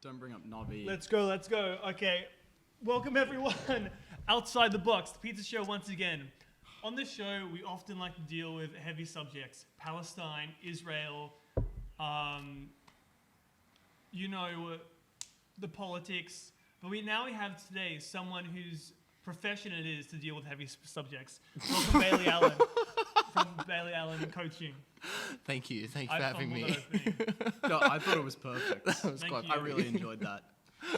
Don't bring up Nobby. Let's go. Okay. Welcome, everyone. Outside the Box, the pizza show once again. On this show, we often like to deal with heavy subjects. Palestine, Israel, the politics. But we have today someone whose profession it is to deal with heavy subjects. Welcome, Bailey Allen, from Bailey Allen Coaching. Thank you for having me. No, I thought it was perfect. That was quite I really enjoyed that.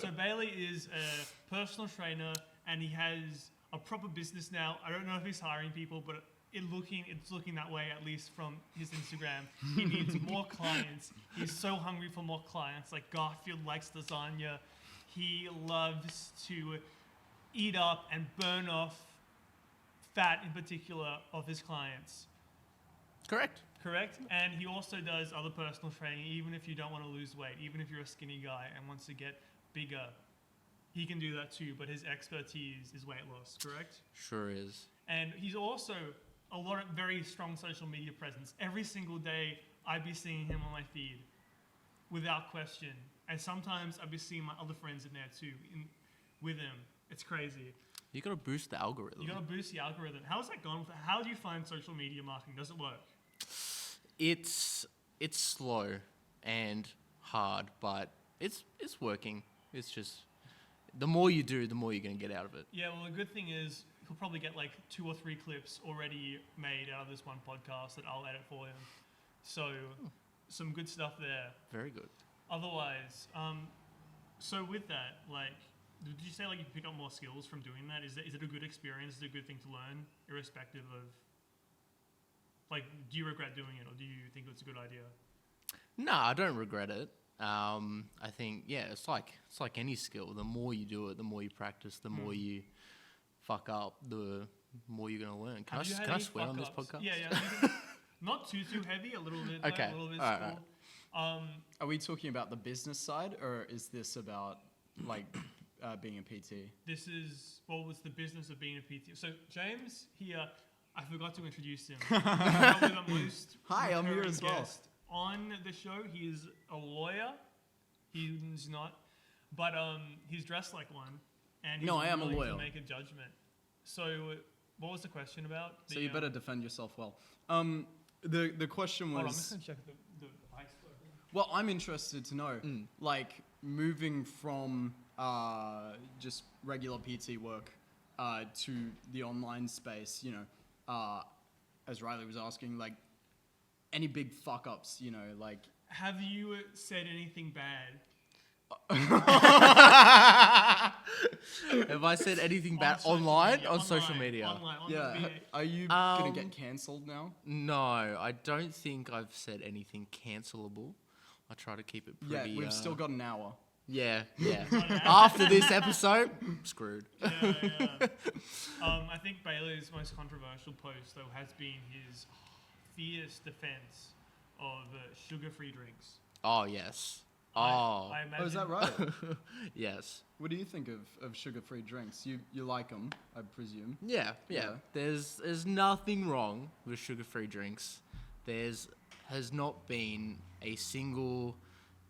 So Bailey is a personal trainer, and he has a proper business now. I don't know if he's hiring people, but it's looking that way, at least from his Instagram. He needs more clients. He's so hungry for more clients. Like Garfield likes lasagna. He loves to eat up and burn off fat, in particular, of his clients. Correct. And he also does other personal training, even if you don't want to lose weight, even if you're a skinny guy and wants to get bigger. He can do that too, but his expertise is weight loss, correct? Sure is. And he's also a very strong social media presence. Every single day, I'd be seeing him on my feed, without question. And sometimes I'd be seeing my other friends in there too, with him. It's crazy. You got to boost the algorithm. How's that going? How do you find social media marketing? Does it work? It's slow and hard, but it's working. It's just the more you do, the more you're going to get out of it. Yeah, well, the good thing is he'll probably get like 2 or 3 clips already made out of this one podcast that I'll edit for him. So some good stuff there. Very good. Otherwise, so with that, like, did you say like you pick up more skills from doing that? Is it a good experience? Is it a good thing to learn, irrespective of, like, do you regret doing it, or do you think it's a good idea? No, I don't regret it. I think, it's like any skill. The more you do it, the more you practice, the more you fuck up, the more you're going to learn. Can I swear on this podcast? Yeah. Not too heavy, a little bit. Okay. A little bit. All right. Are we talking about the business side, or is this about, like, being a PT? This is, what was the business of being a PT? So James here, I forgot to introduce him. Probably the most Hi, I'm here as well. guest on the show. He is a lawyer. He's not, but he's dressed like one, and he's I am a willing lawyer. to make a judgment. So, what was the question about? So you better defend yourself well. The question was. Hold on, I'm just gonna check the ice. Well, I'm interested to know, like, moving from just regular PT work to the online space. As Riley was asking, like, any big fuck ups. Like. Have you said anything bad? Have I said anything bad online? On social media? Online, Yeah. Are you going to get cancelled now? No, I don't think I've said anything cancelable. I try to keep it pretty... Yeah, we've still got an hour. Yeah. After this episode, screwed. Yeah. I think Bailey's most controversial post, though, has been his fierce defense of sugar-free drinks. Oh, yes. I imagine. Oh, is that right? Yes. What do you think of sugar-free drinks? You like them, I presume. Yeah. There's nothing wrong with sugar-free drinks. Has not been a single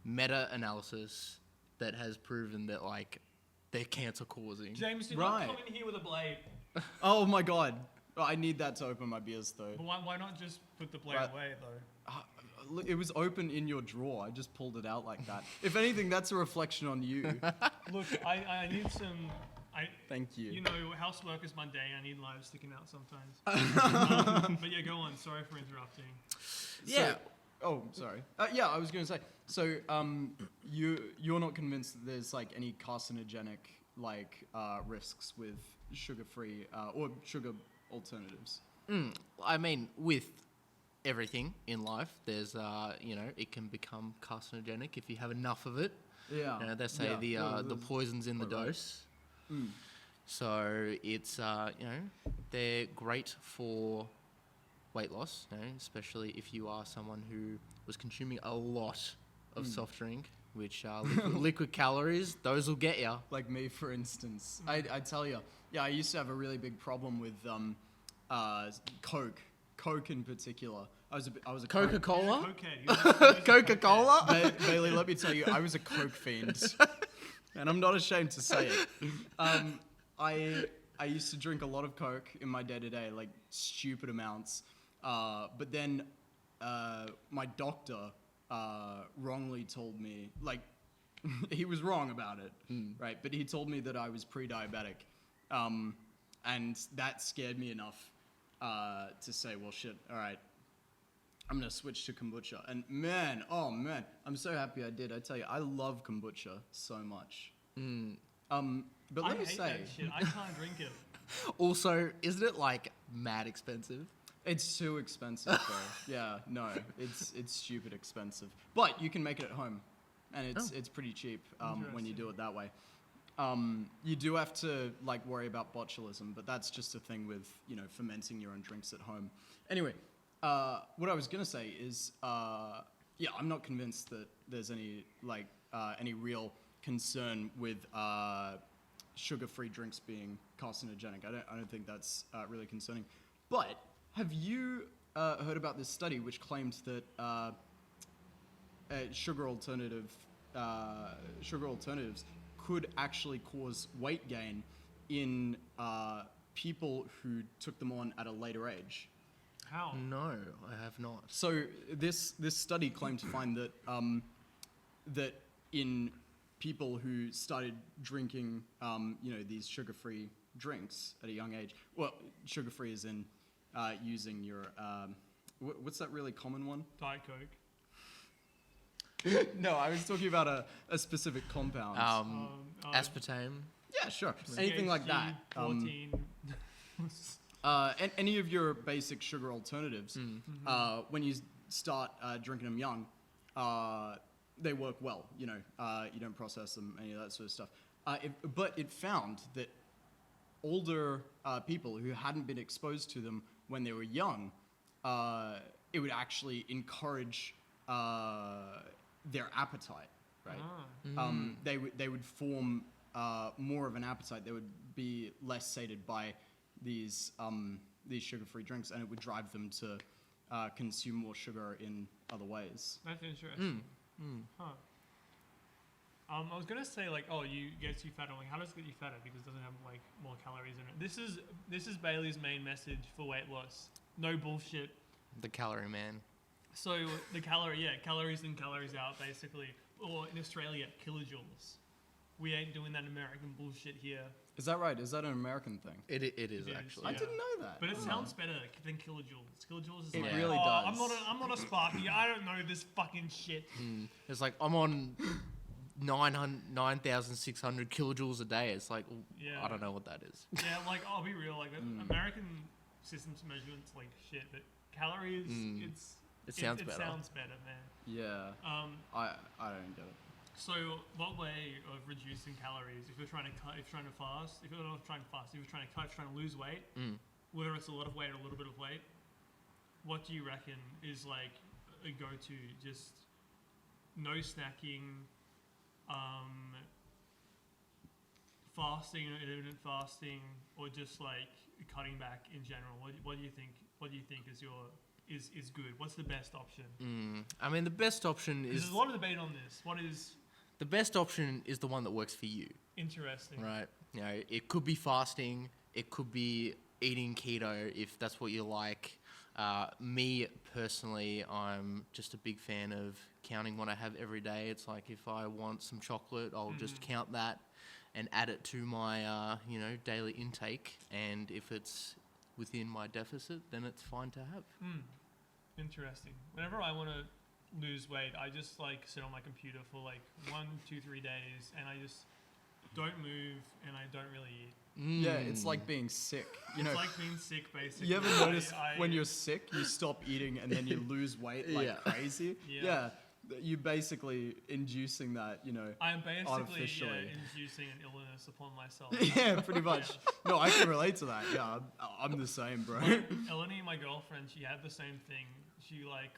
meta-analysis that has proven that, like, they're cancer-causing. James, do not come in here with a blade. Oh my god. I need that to open my beers, though. But why not just put the blade away, though? Look, it was open in your drawer. I just pulled it out like that. If anything, that's a reflection on you. Look, I need some... Thank you. Housework is mundane. I need lives sticking out sometimes. But yeah, go on. Sorry for interrupting. Yeah. Sorry. I was going to say, so you're not convinced that there's, like, any carcinogenic, like, risks with sugar-free or sugar alternatives? I mean, with everything in life, there's, it can become carcinogenic if you have enough of it. Yeah. They say the poison's in the dose. So it's, they're great for weight loss, especially if you are someone who was consuming a lot of soft drink, which liquid calories, those will get you. Like me, for instance. I tell you, I used to have a really big problem with Coke in particular. I was a Coca-Cola? Cokehead. Coca-Cola? Bailey, let me tell you, I was a Coke fiend, and I'm not ashamed to say it. I used to drink a lot of Coke in my day-to-day, like stupid amounts. But then my doctor wrongly told me, like, he was wrong about it, right? But he told me that I was pre-diabetic, and that scared me enough to say, well, shit, all right, I'm gonna switch to kombucha. And man, I'm so happy I did. I tell you, I love kombucha so much. But let I me hate say, that shit. I can't drink it. Also, isn't it like mad expensive? it's too expensive, bro. Yeah, no, it's stupid expensive. But you can make it at home, and it's pretty cheap when you do it that way. You do have to like worry about botulism, but that's just a thing with fermenting your own drinks at home. Anyway, what I was gonna say is, yeah, I'm not convinced that there's any real concern with sugar-free drinks being carcinogenic. I don't think that's really concerning. But have you heard about this study which claimed that sugar alternatives could actually cause weight gain in people who took them on at a later age? How? No, I have not. So this study claimed to find that that in people who started drinking these sugar-free drinks at a young age, well, sugar-free is in using your what's that really common one? Diet Coke. No, I was talking about a specific compound. Aspartame. Yeah, sure. Anything like that. 14. And any of your basic sugar alternatives, when you start drinking them young, they work well. You don't process them, any of that sort of stuff. But it found that older people who hadn't been exposed to them when they were young, it would actually encourage their appetite, right? They would form more of an appetite. They would be less sated by these sugar-free drinks, and it would drive them to consume more sugar in other ways. That's interesting. Huh. I was gonna say gets you fatter. Like, how does it get you fatter? Because it doesn't have like more calories in it. This is Bailey's main message for weight loss. No bullshit. The calorie man. So the calories in, calories out, basically. Or in Australia, kilojoules. We ain't doing that American bullshit here. Is that right? Is that an American thing? It is is, actually. yeah. I didn't know that. But it sounds better than kilojoules. Kilojoules is It like, really does. I'm not a Sparky. I don't know this fucking shit. It's like I'm on 9,600 kilojoules a day. It's like, Yeah. I don't know what that is. Yeah, like I'll be real. Like American systems measurements like shit, but calories, It sounds it better. sounds better, man. Yeah. I don't get it. So what way of reducing calories, if you're trying to cut, if you're trying to fast, if you're not trying to fast, if you're trying to cut, if you're trying to lose weight, whether it's a lot of weight or a little bit of weight, what do you reckon is like a go-to? Just no snacking, fasting, intermittent fasting, or just like cutting back in general? What do you think? What do you think is good? What's the best option? I mean, the best option is... There's a lot of debate on this. What is... The best option is the one that works for you. Interesting. Right. It could be fasting. It could be eating keto if that's what you like. Me, personally, I'm just a big fan of counting what I have every day. It's like if I want some chocolate, I'll just count that and add it to my, daily intake. And if it's within my deficit, then it's fine to have. Interesting. Whenever I want to lose weight, I just like sit on my computer for like 1, 2, 3 days, and I just don't move, and I don't really eat. Yeah, it's like being sick. It's like being sick, basically. You ever notice when you're sick, you stop eating and then you lose weight like crazy? Yeah. You're basically inducing that, I'm basically artificially. inducing an illness upon myself. Yeah, pretty much. No, I can relate to that. Yeah, I'm the same, bro. Eleni, my girlfriend, she had the same thing. She's like,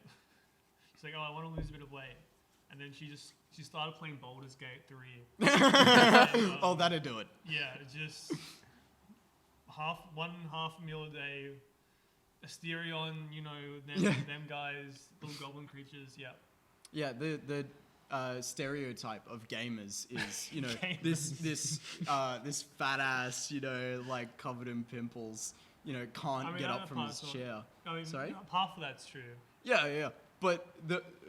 oh, I want to lose a bit of weight. And then she started playing Baldur's Gate 3. And, Oh, that'd do it. Yeah, just half meal a day. Asterion, you know, them guys, little goblin creatures. Yeah. Yeah, the stereotype of gamers is, you know, Gamers. this fat ass, you know, like covered in pimples, you know, can't get up from his chair. I mean, Sorry? half of that's true. Yeah. But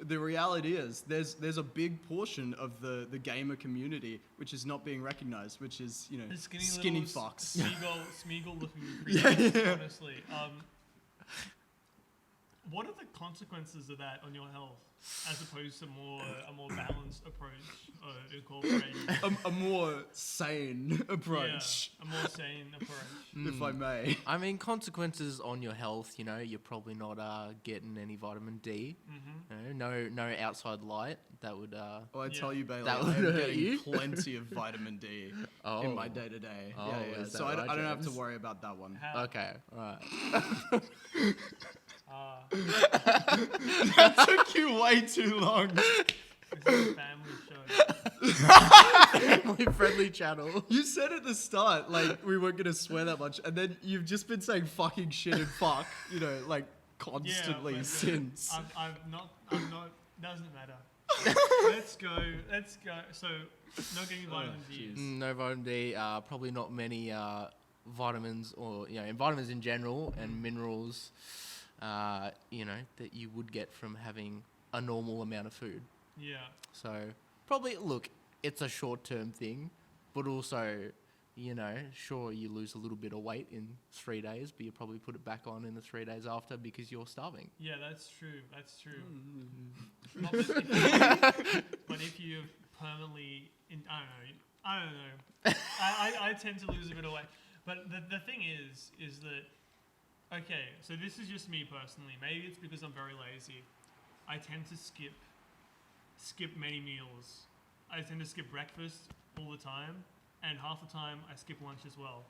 the reality is there's a big portion of the gamer community which is not being recognized, which is, you know, The skinny little fucks. Smeagol looking creatures, Yeah. honestly. What are the consequences of that on your health, as opposed to a more balanced approach, incorporating? A more sane approach, Yeah, a more sane approach. if I may. I mean, consequences on your health. You know, you're probably not getting any vitamin D. Mm-hmm. You know, no outside light. That would. Well, I tell Yeah. you, Bailey, That I would am hurt getting you. plenty of vitamin D in my day to day. Oh, Yeah. is that So right, I don't have to James? worry about that one. How? Okay, all right. That took you way too long. This is a family show. Family-friendly channel. You said at the start, like, we weren't going to swear that much, and then you've just been saying fucking shit and fuck, you know, like, constantly but, since. I'm not. Doesn't matter. Let's go. So, not getting vitamin D. No vitamin D. Probably not many vitamins or vitamins in general and minerals. That you would get from having a normal amount of food. Yeah. So probably look, it's a short-term thing, but also, sure you lose a little bit of weight in 3 days, but you probably put it back on in the 3 days after because you're starving. Yeah, that's true. Mm-hmm. But if you permanently, I don't know. I tend to lose a bit of weight. But the thing is that, okay, so this is just me personally. Maybe it's because I'm very lazy. I tend to skip many meals. I tend to skip breakfast all the time, and half the time I skip lunch as well.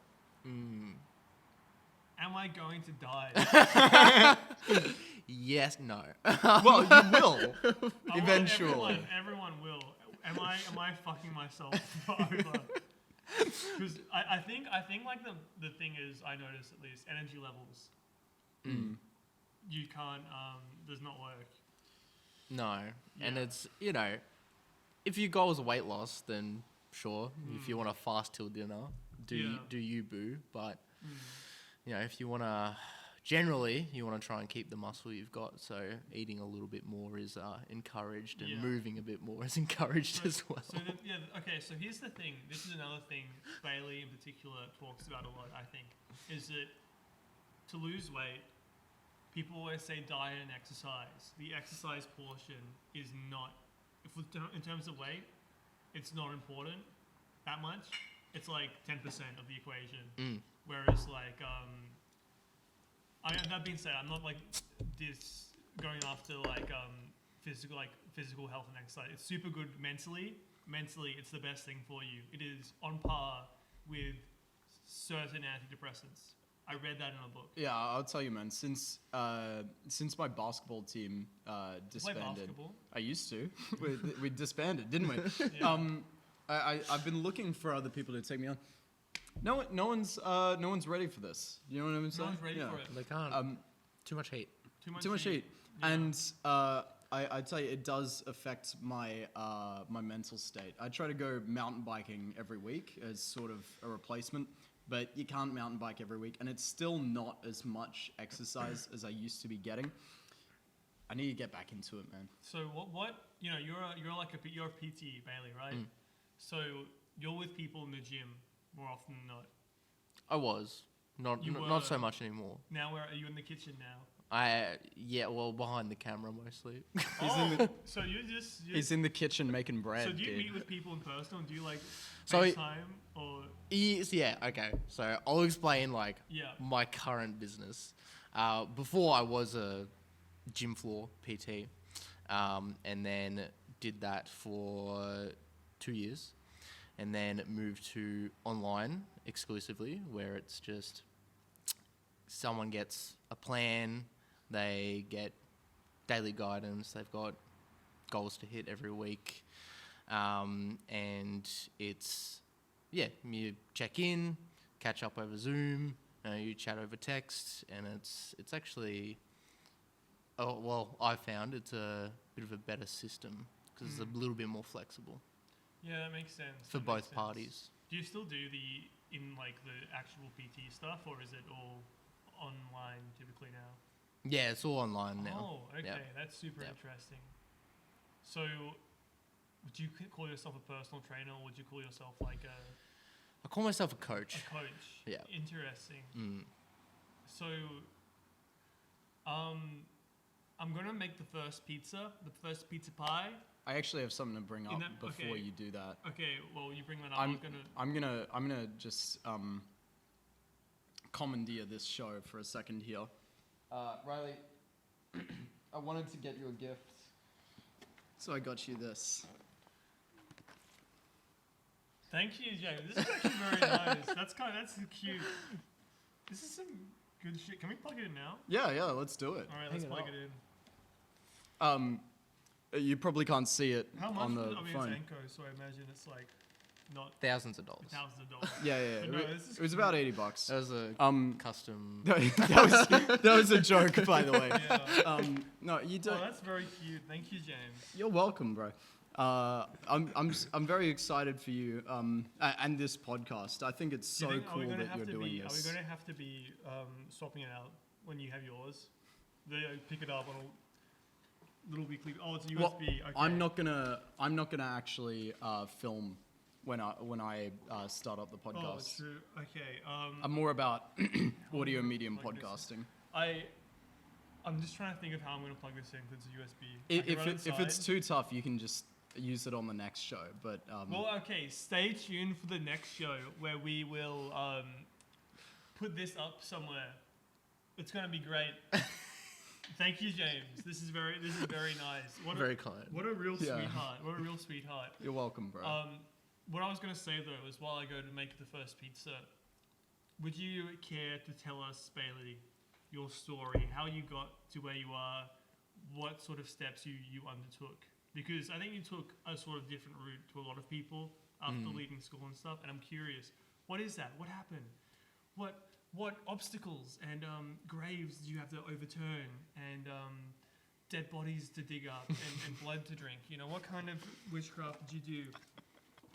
Am I going to die? Yes, no. Well, you will, Well, eventually. everyone will. Am I fucking myself over? Because I think like the thing is, I notice at least energy levels. You can't does not work. No. And Yeah. it's, if your goal is weight loss, then sure. If you want to fast till dinner, do you boo. But, if you want to, generally, you want to try and keep the muscle you've got. So eating a little bit more is encouraged and moving a bit more is encouraged as well. Okay, so here's the thing. This is another thing Bailey in particular talks about a lot, I think, is that to lose weight, people always say diet and exercise. The exercise portion is not, in terms of weight, it's not important that much. It's like 10% of the equation. Whereas like, that being said, I'm not like this going after like physical health and exercise. It's super good mentally. Mentally, it's the best thing for you. It is on par with certain antidepressants. I read that in a book. Yeah, I'll tell you, man. Since my basketball team disbanded, Play basketball? I used to. we disbanded, didn't we? Yeah. I've been looking for other people to take me on. No one's ready for this. You know what I'm saying? No one's ready for it. They can't. Too much heat. Too much heat. Yeah. And I tell you, it does affect my my mental state. I try to go mountain biking every week as sort of a replacement, but you can't mountain bike every week, and it's still not as much exercise as I used to be getting. I need to get back into it, man. So what you're a PT, Bailey, right? So you're with people in the gym more often than not. I was. Not so much anymore. Now where are you in the kitchen now? Behind the camera mostly. So He's in the kitchen making bread. So do you dude. meet with people in person, or do you like So FaceTime or? Okay. So I'll explain my current business. Before I was a gym floor PT, and then did that for 2 years, and then moved to online exclusively, where it's just someone gets a plan, they get daily guidance, they've got goals to hit every week, and it's you check in, catch up over Zoom, you chat over text, and it's actually, oh well, I found it's a bit of a better system because it's a little bit more flexible Yeah, that makes sense. for That both makes sense. parties. Do you still do the actual PT stuff, or is it all online typically now? Yeah, it's all online now. Oh, okay, Yeah. that's super Yeah. interesting. So, would you call yourself a personal trainer, or would you call yourself like I call myself a coach. a coach? Yeah. Interesting. Mm. So, I'm gonna make the first pizza pie. I actually have something to bring up that- before okay. you do that. Okay, well you bring that up. I'm gonna just commandeer this show for a second here. Riley, I wanted to get you a gift, so I got you this. Thank you, James. This is actually very nice. That's cute. This is some good shit. Can we plug it in now? Yeah, let's do it. All right, let's it plug up. it in. You probably can't see it How much? on the It's phone. Anko, so I imagine it's like not Thousands of dollars. thousands of dollars. Yeah. But no, this is It was about $80. That was a Um, custom. that was a joke, by the way. Yeah. No, you Oh, don't. that's very cute. Thank you, James. You're welcome, bro. I'm very excited for you. And this podcast. I think it's Do you so think- cool that you're doing Are we this. going to have to be swapping it out when you have yours? They pick it up on a little weekly. Oh, it's a USB. Well, Okay. I'm not gonna actually film when I start up the Oh, podcast. true. Okay. I'm more about audio medium Plug this podcasting. I'm just trying to think of how I'm going to plug this in because it's a USB. I can run If it's inside. too tough, you can just use it on the next show. But Well, okay. Stay tuned for the next show where we will put this up somewhere. It's going to be great. Thank you, James. This is very nice. Very kind. What a real Yeah. sweetheart. What a real sweetheart. you're welcome, bro. What I was going to say though is while I go to make the first pizza, would you care to tell us, Bailey, your story, how you got to where you are, what sort of steps you undertook? Because I think you took a sort of different route to a lot of people after leaving school and stuff, and I'm curious, what is that? What happened? What obstacles and graves did you have to overturn and dead bodies to dig up and blood to drink? You know, what kind of witchcraft did you do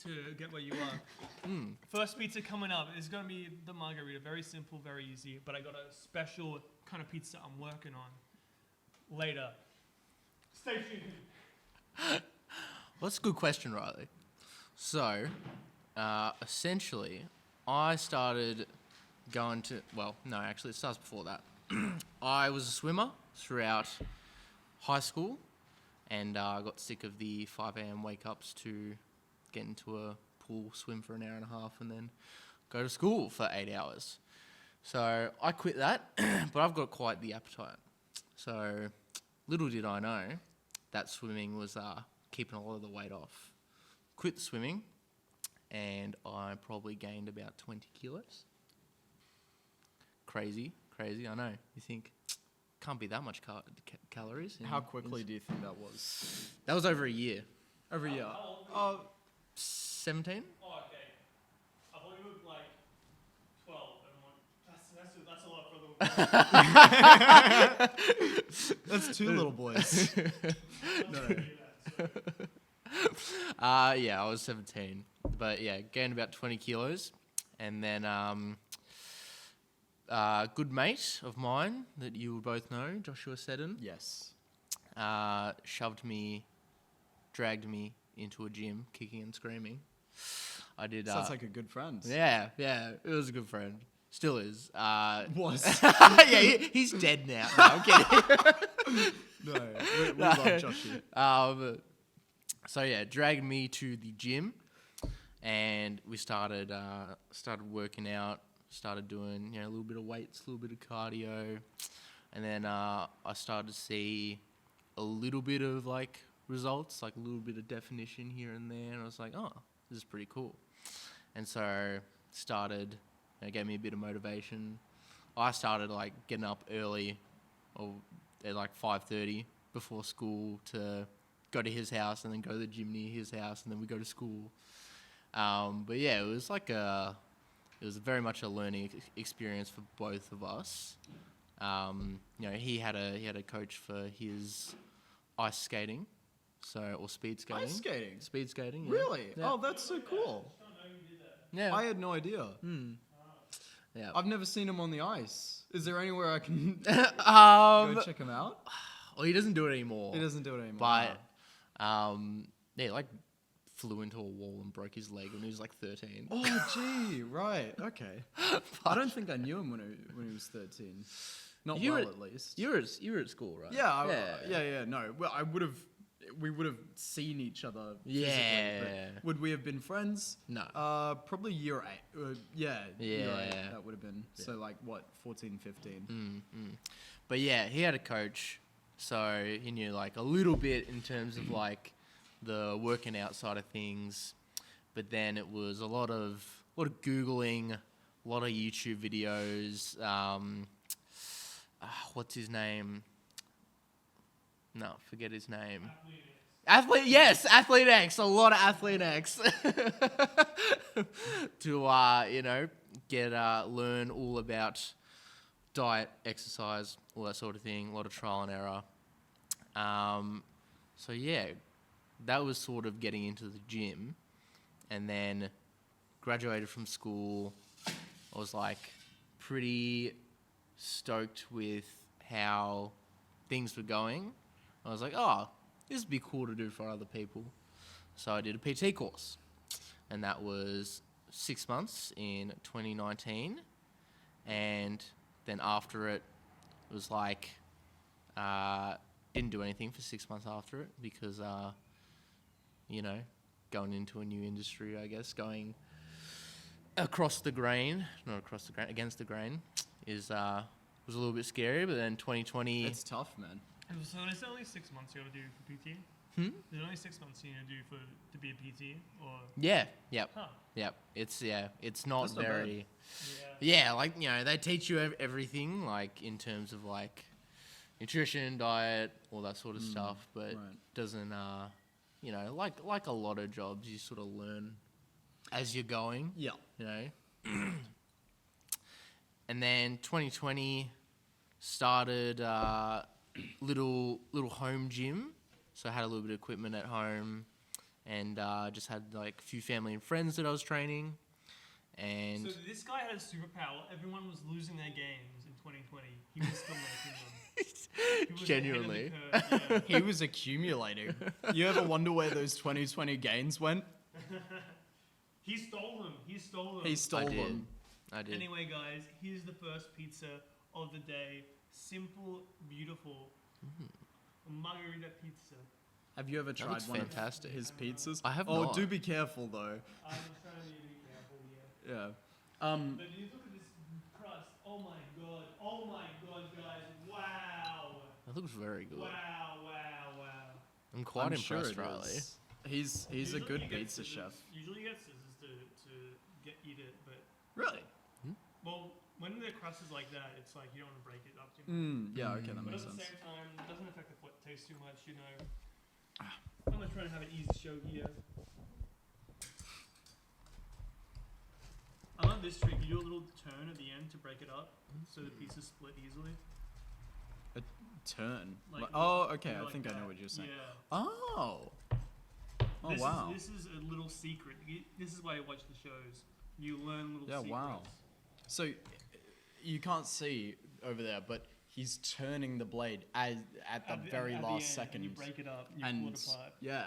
to get where you are? First pizza coming up is going to be the margarita. Very simple, very easy. But I got a special kind of pizza I'm working on later. Stay tuned. Well, that's a good question, Riley. So, essentially, I started going to... Well, no, actually, it starts before that. I was a swimmer throughout high school, and I got sick of the 5 a.m. wake-ups to get into a pool, swim for an hour and a half, and then go to school for 8 hours. So I quit that, but I've got quite the appetite. So little did I know that swimming was keeping a lot of the weight off. Quit the swimming, and I probably gained about 20 kilos. Crazy, I know. You think, can't be that much calories. How quickly do you think that was? That was over a year. Every year. How old were you? 17? Oh, okay. I thought you were like 12. And I'm like, that's a lot for a little boy. That's two little boys. Yeah, I was 17. But yeah, gained about 20 kilos. And then a good mate of mine that you will both know, Joshua Seddon, Yes. dragged me into a gym, kicking and screaming. I did. Sounds like a good friend. Yeah, it was a good friend. Still is. Was. Yeah, he's dead now. No, I'm kidding. No, we love Joshua. So yeah, dragged me to the gym, and we started working out. Started doing a little bit of weights, a little bit of cardio, and then I started to see a little bit of like results, like a little bit of definition here and there, and I was like, oh, this is pretty cool. And so started, gave me a bit of motivation. I started like getting up early, or at like 5:30 before school to go to his house, and then go to the gym near his house, and then we go to school. But yeah, it was like a it was very much a learning experience for both of us. He had a coach for his ice skating, or speed skating. Ice skating? Speed skating. Yeah. Really? Yeah. Oh, that's so cool. Yeah. I had no idea. Yeah. I've never seen him on the ice. Is there anywhere I can go check him out? Well, he doesn't do it anymore. He doesn't do it anymore. But, like flew into a wall and broke his leg when he was like 13. Oh, gee, right, okay. I don't think I knew him when he was 13. Not You well, were- at least. You were at school, right? Yeah. No, well, we would have seen each other. Physically, Yeah. but would we have been friends? No. Probably year 8. Year 8. Yeah. That would have been. So like what, 14, 15. But yeah, he had a coach, so he knew like a little bit in terms of like the working out side of things. But then it was a lot of Googling, a lot of YouTube videos. What's his name? No, forget his name. Athlete X. A lot of Athlete X to learn all about diet, exercise, all that sort of thing. A lot of trial and error. So yeah, that was sort of getting into the gym, and then graduated from school. I was like pretty stoked with how things were going. I was like, oh, this would be cool to do for other people. So I did a PT course, and that was 6 months in 2019. And then after it was like, didn't do anything for 6 months after it because, going into a new industry, I guess, going against the grain, was a little bit scary. But then 2020, It's tough, man. So it's only 6 months you got to do for PT? There's only 6 months you need to do to be a PT? Or... Yeah, yep, Huh. yep. It's not That's not very. Yeah. Yeah, they teach you everything, like in terms of like nutrition, diet, all that sort of stuff, but right. doesn't like a lot of jobs, you sort of learn as you're going. Yeah. And then 2020 started little home gym, so I had a little bit of equipment at home, and just had like a few family and friends that I was training. And So this guy had a superpower. Everyone was losing their games in 2020. He was still making them. He was Genuinely. ahead of the curve, yeah. He was accumulating. You ever wonder where those 2020 gains went? He stole them. He He stole did. them. I did. Anyway, guys, here's the first pizza of the day. Simple, beautiful. A margarita pizza. Have you ever tried looks one fantastic. of his pizzas? I have Oh, not. do be careful though. I'm trying to be careful here. Yeah. But you look at this crust. Oh my god. Oh my god, guys. Wow. That looks very good. Wow. I'm quite I'm impressed, sure it Riley. is. He's a Usually good you get pizza scissors- chef. Usually you get scissors to eat it, but Really? well, when the crust is like that, it's like you don't want to break it up too much. Yeah. Okay, that But makes at the sense. same time, it doesn't affect the taste too much, I'm not trying to have an easy show here. I love this trick. You do a little turn at the end to break it up, so the pieces split easily. Turn. Like, Oh, okay. I like think I know that. what you're saying. Yeah. Oh. Oh this wow. This is a little secret. This is why you watch the shows. You learn little Yeah, secrets. wow. So you can't see over there, but he's turning the blade at the very at last end, second. and you break it up, you pull it apart. yeah,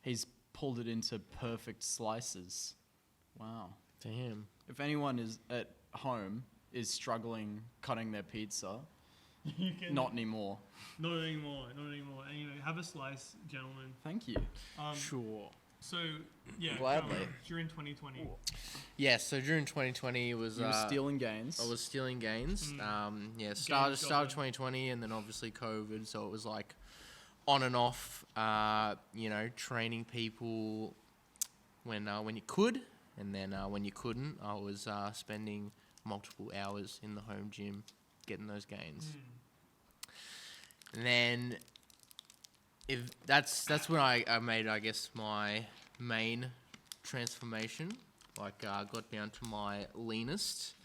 he's pulled it into perfect slices. Wow. Damn. If anyone is at home is struggling cutting their pizza, You can not anymore. Not anymore. Anyway, have a slice, gentlemen. Thank you. Sure. So yeah, Gladly. during 2020. Yeah, so during 2020 it was... You were stealing gains. I was stealing gains. Mm. Started goblin. 2020, and then obviously COVID, so it was like on and off, training people when you could, and then when you couldn't, I was spending multiple hours in the home gym getting those gains. And then that's when I made, I guess, my main transformation Like, got down to my leanest,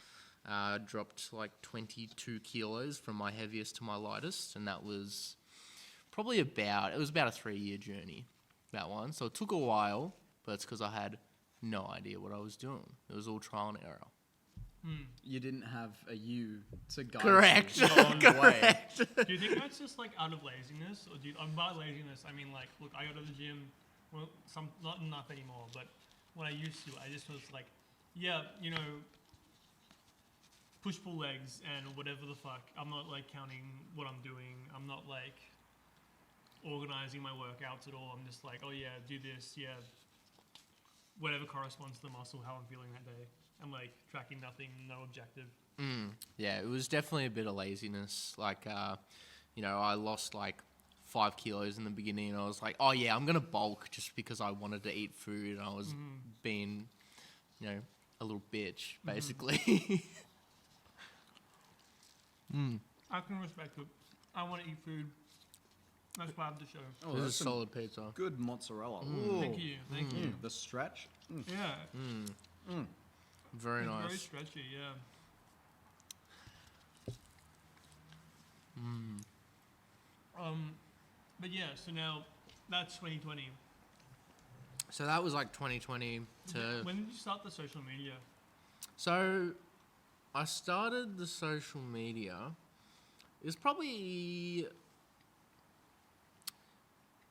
dropped like 22 kilos from my heaviest to my lightest, and that was probably it was about a 3-year journey, that one. So it took a while, but it's because I had no idea what I was doing. It was all trial and error. You didn't have a you to guide Correct. you along the way. Correct. Do you think that's just like out of laziness, or by laziness I mean like, look, I go to the gym, well, not enough anymore, but when I used to, I just was like, yeah, you know, push-pull legs and whatever the fuck. I'm not like counting what I'm doing. I'm not like organizing my workouts at all. I'm just like, oh yeah, do this, yeah, whatever corresponds to the muscle, how I'm feeling that day. I'm like tracking nothing, no objective. Yeah, it was definitely a bit of laziness. Like, you know, I lost like 5 kilos in the beginning, and I was like, oh yeah, I'm gonna bulk just because I wanted to eat food, and I was being, you know, a little bitch basically. I can respect it. I want to eat food. That's part of the show. Oh, This that's is some solid pizza. good mozzarella. Thank you. Thank you. The stretch. Yeah. Very It's nice. very stretchy, yeah. But yeah, so now that's 2020. So that was like 2020 to. When did you start the social media? So I started the social media. It was probably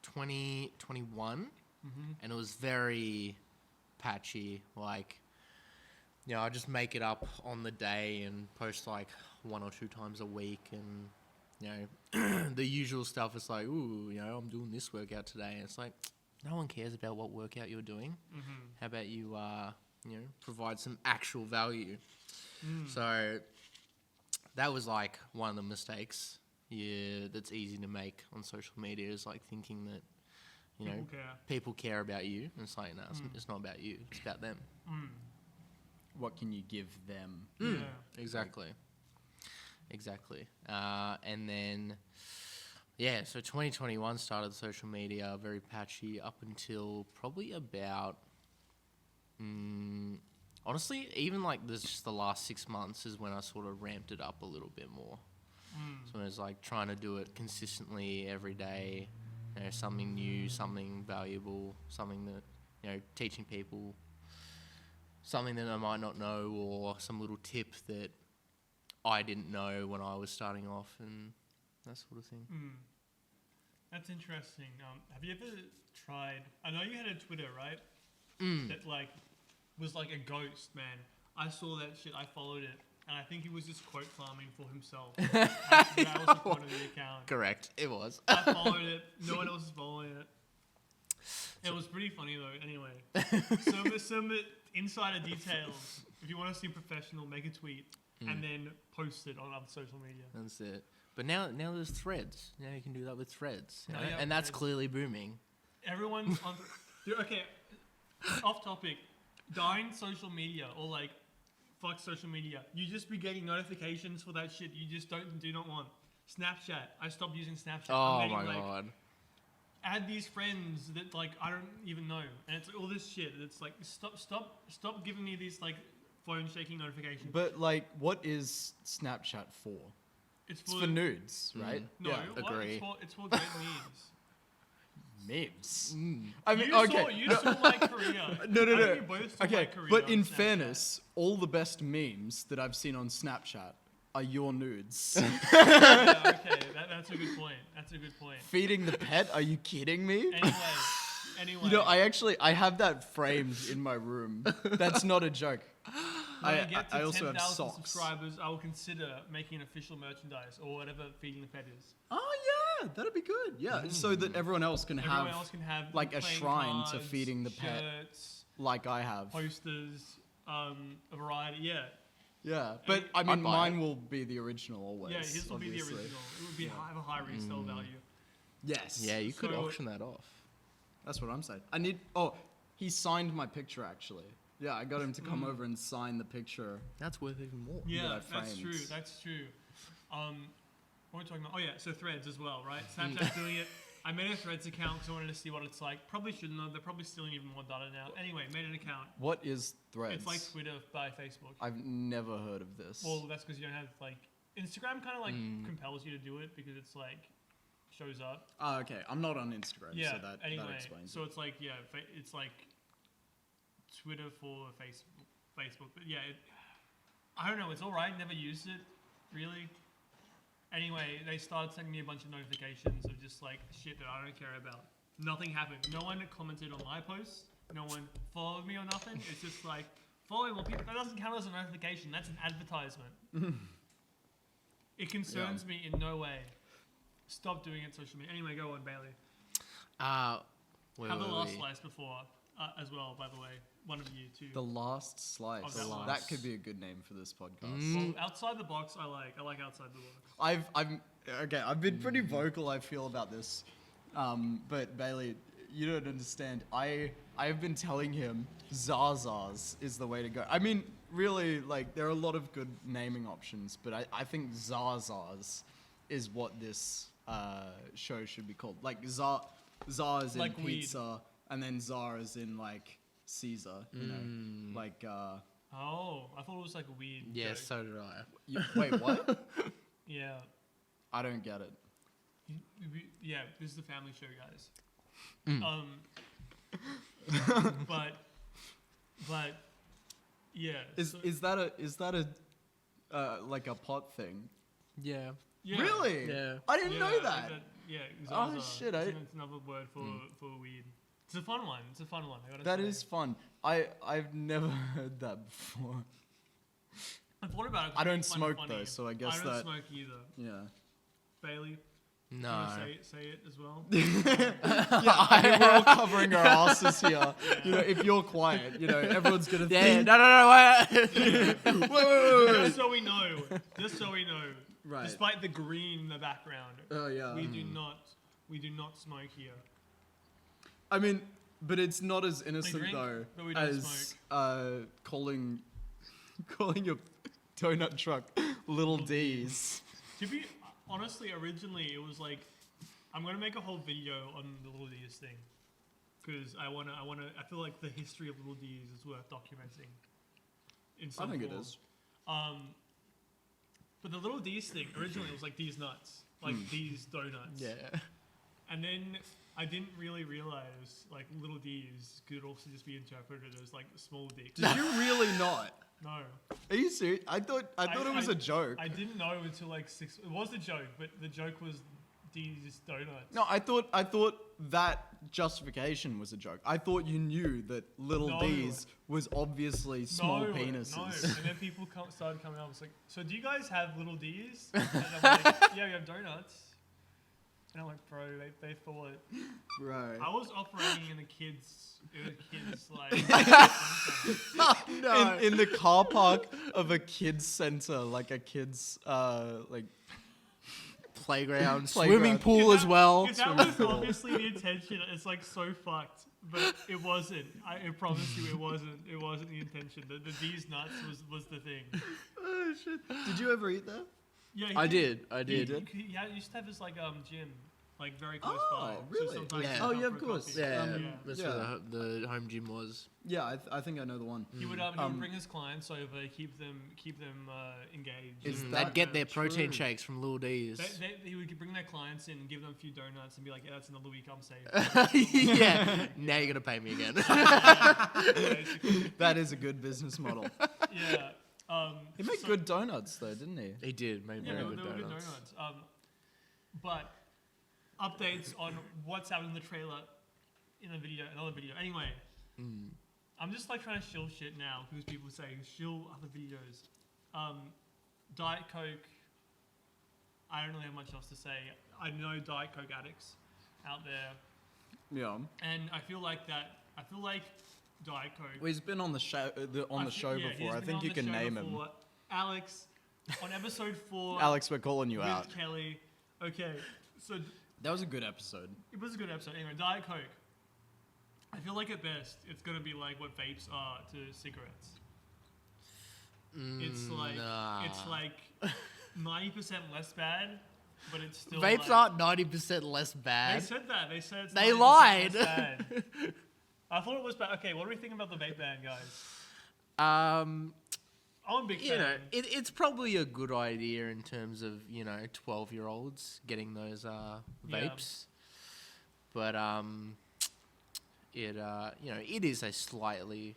2021, and it was very patchy. Like, you know, I just make it up on the day and post like 1 or 2 times a week, and you know, the usual stuff is like, ooh, you know, I'm doing this workout today, and it's like, no one cares about what workout you're doing. How about you, you know, provide some actual value? So that was like one of the mistakes. Yeah, that's easy to make on social media, is like thinking that, you know, people care about you, and it's like, no, it's not about you, it's about them. What can you give them? Yeah. Exactly. And then, yeah, so 2021 started social media, very patchy, up until probably about, honestly, even like just the last 6 months is when I sort of ramped it up a little bit more. So it was like trying to do it consistently every day, you know, something new, something valuable, something that, you know, teaching people something that I might not know, or some little tip that I didn't know when I was starting off, and that sort of thing. That's interesting. Have you ever tried? I know you had a Twitter, right? That like was like a ghost, man. I saw that shit. I followed it, and I think he was just quote farming for himself. That was the point of the account. Correct, it was. I followed it. No one else is following it. It was pretty funny though. Anyway, some insider details. If you want to see professional, make a tweet and then post it on other social media. That's it. But now there's threads. Now you can do that with threads, you know? yeah, And that's threads. clearly booming. Everyone's on. Dude, okay, off topic. Dying social media, or like fuck social media. You just be getting notifications for that shit you just do not want. Snapchat. I stopped using Snapchat. Oh I'm my getting, god. add these friends that like I don't even know, and it's all this shit. It's like stop giving me these like phone shaking notifications. But like, what is Snapchat for? It's It's for nudes, right? No, Yeah, what? agree. It's for great memes. Memes. I mean, You saw my career. No. I think you both saw my Okay, career but on in Snapchat. fairness, all the best memes that I've seen on Snapchat are your nudes. Yeah, okay, that's a good point. That's a good point. Feeding the pet? Are you kidding me? Anyway. You know, I have that framed in my room. That's not a joke. When I get to I also have 10,000 socks. subscribers, I will consider making official merchandise or whatever feeding the pet is. Oh yeah, that'd be good. Yeah, so that everyone else can Everyone have else can have like a playing shrine to cards, feeding the pet, shirts, like I have. posters, a variety. Yeah, Yeah, but I I'd mean, buy mine it. will be the original always. yeah. His will be the obviously. original. It would be have a high resale value. Yes. Yeah, you could So- auction that off. That's what I'm saying. I need. Oh, he signed my picture actually. Yeah, I got him to come over and sign the picture. That's worth even more. Yeah, I that's framed. true. That's true. What are we talking about? Oh yeah, so threads as well, right? Snapchat's doing it. I made a Threads account because I wanted to see what it's like. Probably shouldn't have. They're probably stealing even more data now. Anyway, made an account. What is Threads? It's like Twitter by Facebook. I've never heard of this. Well, that's because you don't have like Instagram. Kind of like compels you to do it because it's like shows up. Oh, okay. I'm not on Instagram, Yeah. so that explains. So it's like it's like Twitter for Facebook. But yeah, I don't know. It's all right. Never used it really. Anyway, they started sending me a bunch of notifications of just like shit that I don't care about. Nothing happened. No one commented on my posts. No one followed me or nothing. It's just like following more people. That doesn't count as a notification. That's an advertisement. It concerns me in no way. Stop doing it, social media. Anyway, go on, Bailey. Have the last slice before as well, by the way. One of you too. The last slice. The last. That could be a good name for this podcast. Well, outside the box, I like outside the box. I've been pretty vocal, I feel, about this. But Bailey, you don't understand. I've been telling him Zazas is the way to go. I mean, really, like, there are a lot of good naming options, but I think Zazas is what this show should be called. Like, Za is in Like pizza, weed. and then Za is in, like, Caesar, you know? Like, Oh, I thought it was like a weird. Yeah, joke. so did I. wait, what? Yeah. I don't get it. Yeah, this is the family show, guys. But yeah. Is that a like a pot thing? Yeah. Yeah. Really? Yeah. I didn't know that. Yeah. Oh, Zaza. shit, It's another word for weed. It's a fun one. I gotta That say. is fun. I've never heard that before. I thought about it. I don't it's kinda smoke funny. though, so I guess I don't that smoke either. yeah. Bailey, No. you wanna say it as well. I mean, we're all covering our asses here. You know, if you're quiet, you know, everyone's gonna Yeah. think. No. Wait. Wait. Just so we know. Right. Despite the green in the background, Oh yeah. we do not smoke here. I mean, but it's not as innocent drink, though but we don't as calling your donut truck Little D's. To be honestly, originally it was like, I'm gonna make a whole video on the Little D's thing, because I feel like the history of Little D's is worth documenting. In some I think it form. is. But the Little D's thing originally was like these nuts, like these donuts. Yeah. And then I didn't really realize like Little D's could also just be interpreted as like small dicks. Did you really not? No. Are you serious? I thought it was a joke. I didn't know until like 6. It was a joke, but the joke was D's donuts. No, I thought that justification was a joke. I thought you knew that Little No. D's was obviously small penises. No. And then people started coming up. It's like, so do you guys have Little D's? And I'm like, yeah, we have donuts. And I'm like, bro, they thought Right. I was operating in a kid's like No. In the car park of a kids center, like a kids like Playground, Playground. swimming pool as well. If that was obviously the intention, it's like so fucked. But it wasn't. I promise you, it wasn't. It wasn't the intention. The D's nuts was the thing. oh shit. Did you ever eat that? Yeah, I did. He used to have this like gym, like very close by. really? sometimes Yeah. he'd Oh, come yeah, for of a course. coffee. Yeah, that's yeah. where the home gym was. Yeah, I think I know the one. He would bring his clients over, keep them engaged. Is and, that They'd get their true? protein shakes from Little D's. He would bring their clients in and give them a few donuts and be like, yeah, that's another week I'm safe. Yeah. Now you're gonna pay me again. Basically. That is a good business model. Yeah. He made good donuts though, didn't he? He did. Made Yeah, very they good were good donuts. donuts. But updates on what's happening in the trailer in another video. Anyway, I'm just like trying to shill shit now because people say shill other videos. Diet Coke. I don't really have much else to say. I know Diet Coke addicts out there, Yeah. and I feel like Diet Coke. Well, he's been on the show show yeah, before. he's I been think on you the can show name before. Alex, on episode 4. Alex, we're calling you with out. Kelly. Okay, so That was a good episode. it was a good episode. Anyway, Diet Coke. I feel like at best it's gonna be like what vapes are to cigarettes. It's like Nah. it's like 90% less bad but it's still Vapes like, aren't 90% less bad. They said that. They said it's They 90% lied. less bad. I thought it was bad. Okay, what do we think about the vape ban, guys? Um, I'm a big you fan. know, it's probably a good idea in terms of 12-year-olds getting those vapes, but it is a slightly,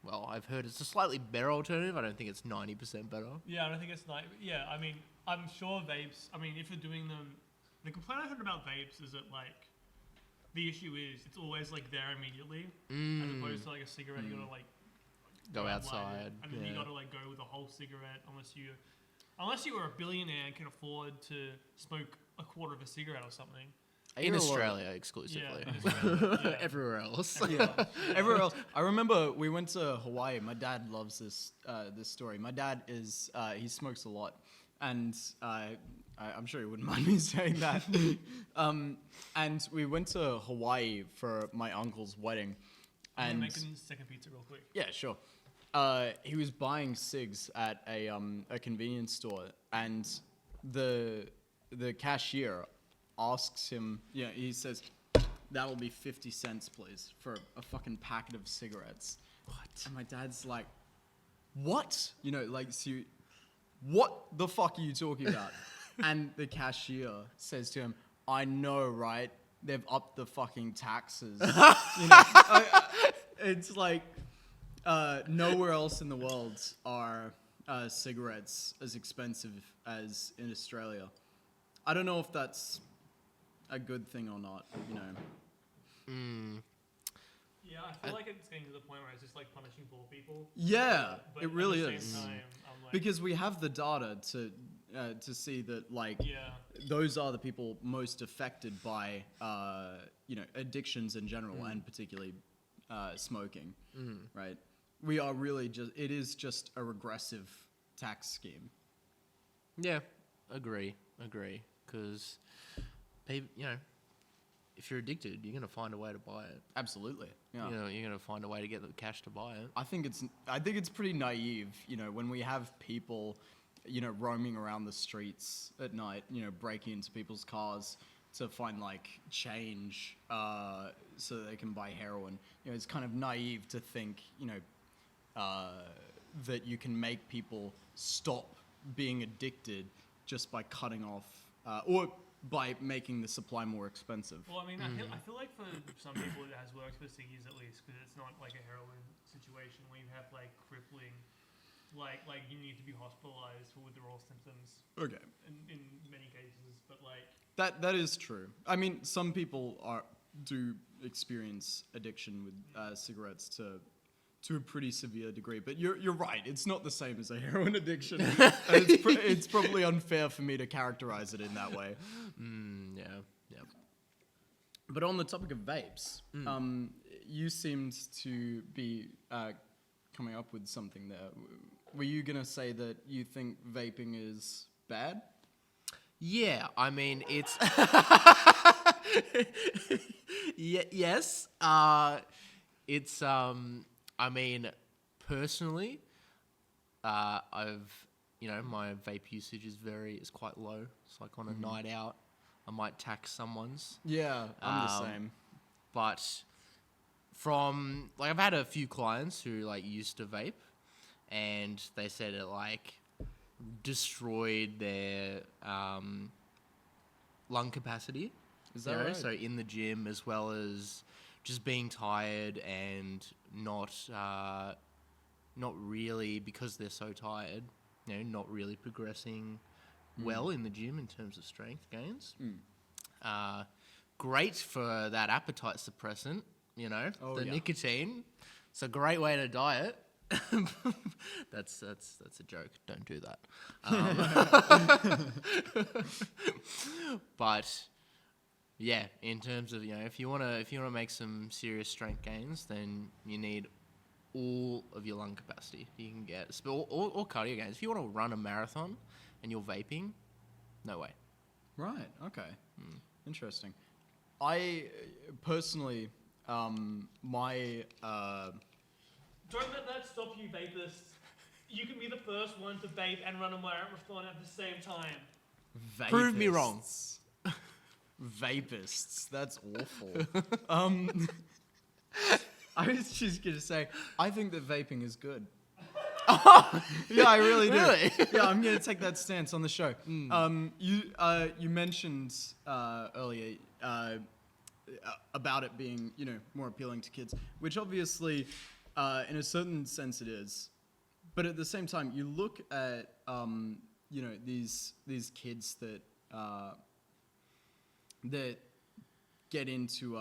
well, I've heard it's a slightly better alternative. I don't think it's 90% better. Yeah, I don't think it's like. Yeah, I mean, I'm sure vapes. I mean, if you're doing them, the complaint I heard about vapes is that like, the issue is it's always like there immediately, as opposed to like a cigarette. You gotta like Go light it, outside, and then you gotta like go with a whole cigarette unless you were a billionaire and can afford to smoke a quarter of a cigarette or something. In Australia exclusively. Yeah, in Australia, yeah. Everywhere else. Yeah. Everywhere else. I remember we went to Hawaii. My dad loves this story. My dad is he smokes a lot, and I'm sure he wouldn't mind me saying that. And we went to Hawaii for my uncle's wedding. I'm And making second pizza real quick. yeah, sure. He was buying cigs at a convenience store, and the cashier asks him, he says, "That'll be 50 cents, please, for a fucking packet of cigarettes." What? And my dad's like, "What?" So what the fuck are you talking about? And the cashier says to him, "I know, right? They've upped the fucking taxes." It's like nowhere else in the world are cigarettes as expensive as in Australia. I don't know if that's a good thing or not, Yeah, I feel like it's getting to the point where it's just like punishing poor people. Yeah, But it really at the is. same time, I'm like, Because we have the data to see that those are the people most affected by addictions in general and particularly smoking, right? We are really it is just a regressive tax scheme. Yeah, agree. Because, if you're addicted, you're gonna find a way to buy it. Absolutely. Yeah. You're gonna find a way to get the cash to buy it. I think it's pretty naive, when we have people, roaming around the streets at night, breaking into people's cars to find like change, so that they can buy heroin. It's kind of naive to think, that you can make people stop being addicted just by cutting off, or by making the supply more expensive. Well, I mean, I feel like for some people it has worked for ciggies at least, because it's not like a heroin situation where you have like crippling, like you need to be hospitalized for withdrawal symptoms. Okay. In many cases, but like That is true. I mean, some people do experience addiction with cigarettes to a pretty severe degree, but you're right. It's not the same as a heroin addiction. It's probably unfair for me to characterize it in that way. Yeah. But on the topic of vapes, you seemed to be coming up with something there. Were you gonna say that you think vaping is bad? Yeah, I mean, it's... yes. It's, I mean, personally, my vape usage is quite low. It's like on a night out, I might tax someone's. Yeah, I'm the same. But I've had a few clients who like used to vape, and they said it like destroyed their lung capacity. Is that right? So in the gym, as well as just being tired and not really, because they're so tired, not really progressing well in the gym in terms of strength gains. Great for that appetite suppressant, nicotine. It's a great way to diet. That's a joke. Don't do that. But yeah, in terms of if you wanna make some serious strength gains, then you need all of your lung capacity you can get, or cardio gains. If you want to run a marathon and you're vaping, no way. Right. Okay. Interesting. I personally, my don't let that stop you, vapists. You can be the first one to vape and run a marathon at the same time. Prove me wrong. Vapists. That's awful. I was just gonna say, I think that vaping is good. Yeah, I really do. Really? Yeah, I'm gonna take that stance on the show. You mentioned earlier about it being, more appealing to kids, which obviously, in a certain sense, it is. But at the same time, you look at these kids that that get into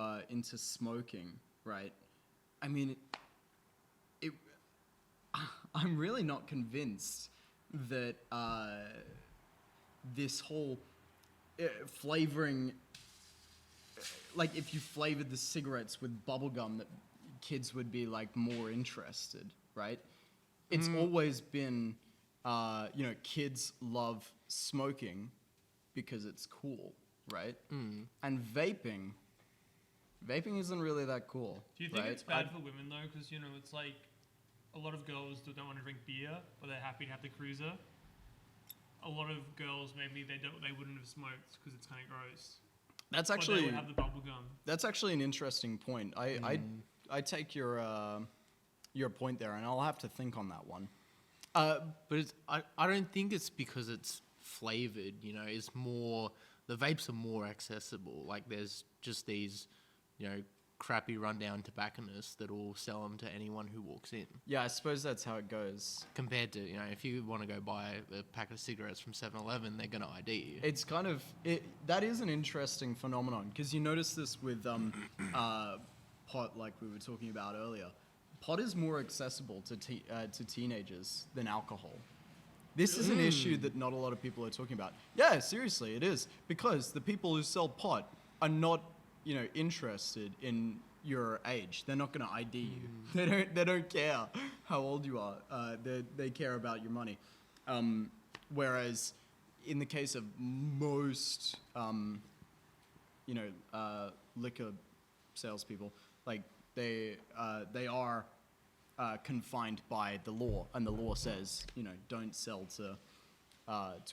smoking, right? I mean, I'm really not convinced that this whole flavoring, like if you flavored the cigarettes with bubblegum, that kids would be like more interested, right? It's always been, kids love smoking because it's cool, right? And vaping isn't really that cool. Do you think right? it's bad for women though? Because it's like a lot of girls don't want to drink beer, but they're happy to have the cruiser. A lot of girls maybe they wouldn't have smoked because it's kind of gross. That's But actually they would have the bubble gum. That's actually an interesting point. I take your point there, and I'll have to think on that one. But I don't think it's because it's flavored. It's more the vapes are more accessible. Like there's just these, crappy rundown tobacconists that will sell them to anyone who walks in. Yeah, I suppose that's how it goes. Compared to, if you want to go buy a pack of cigarettes from 7-Eleven, they're going to ID you. It's kind of that is an interesting phenomenon because you notice this with pot, like we were talking about earlier. Pot is more accessible to teenagers than alcohol. This is an issue that not a lot of people are talking about. Yeah, seriously, it is. Because the people who sell pot are not, interested in your age. They're not going to ID you. They don't care how old you are. They care about your money. Whereas in the case of most, liquor salespeople, like they are confined by the law, and the law says, don't sell to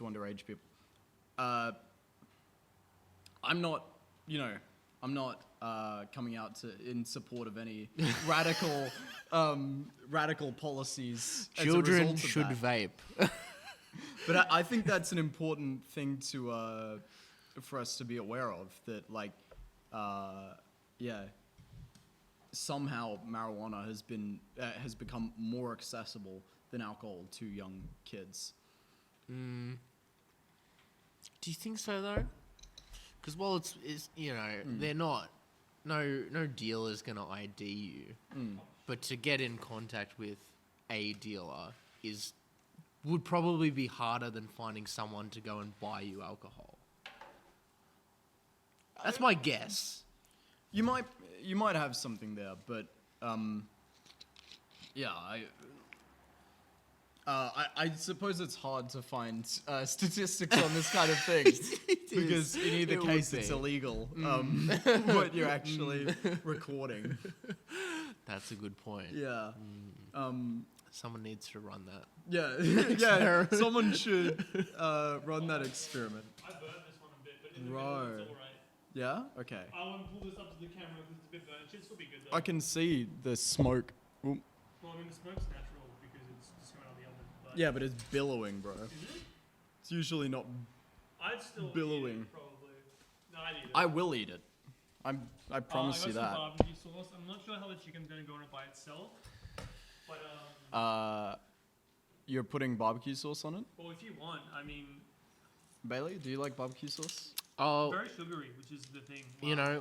underage people. I'm not coming out in support of any radical policies. Children as a result of should that. vape. But I think that's an important thing for us to be aware of. That somehow marijuana has become more accessible than alcohol to young kids. Do you think so though? Because while it's they're not, no dealer's gonna ID you, but to get in contact with a dealer would probably be harder than finding someone to go and buy you alcohol. That's my guess. You might have something there, but I suppose it's hard to find statistics on this kind of thing because in either case it's illegal. What you're actually recording. That's a good point. Yeah. Someone needs to run that. Yeah. Someone should run that experiment. I burned this one a bit, but in the Right. middle it's alright. Yeah. Okay. I want to pull this up to the camera because it's a bit burnt. It should still be good though. I can see the smoke. Ooh. Well, I mean, the smoke's natural because it's just coming out of the oven. But Yeah, but it's billowing, bro. Is it? It's usually not. I'd still Billowing. eat it, probably. No, I'd eat it. I will eat it. I promise I you got that. some barbecue sauce. I'm not sure how the chicken's going to go on it by itself. But, You're putting barbecue sauce on it? well, if you want, I mean, Bailey, do you like barbecue sauce? Oh, very sugary, which is the thing.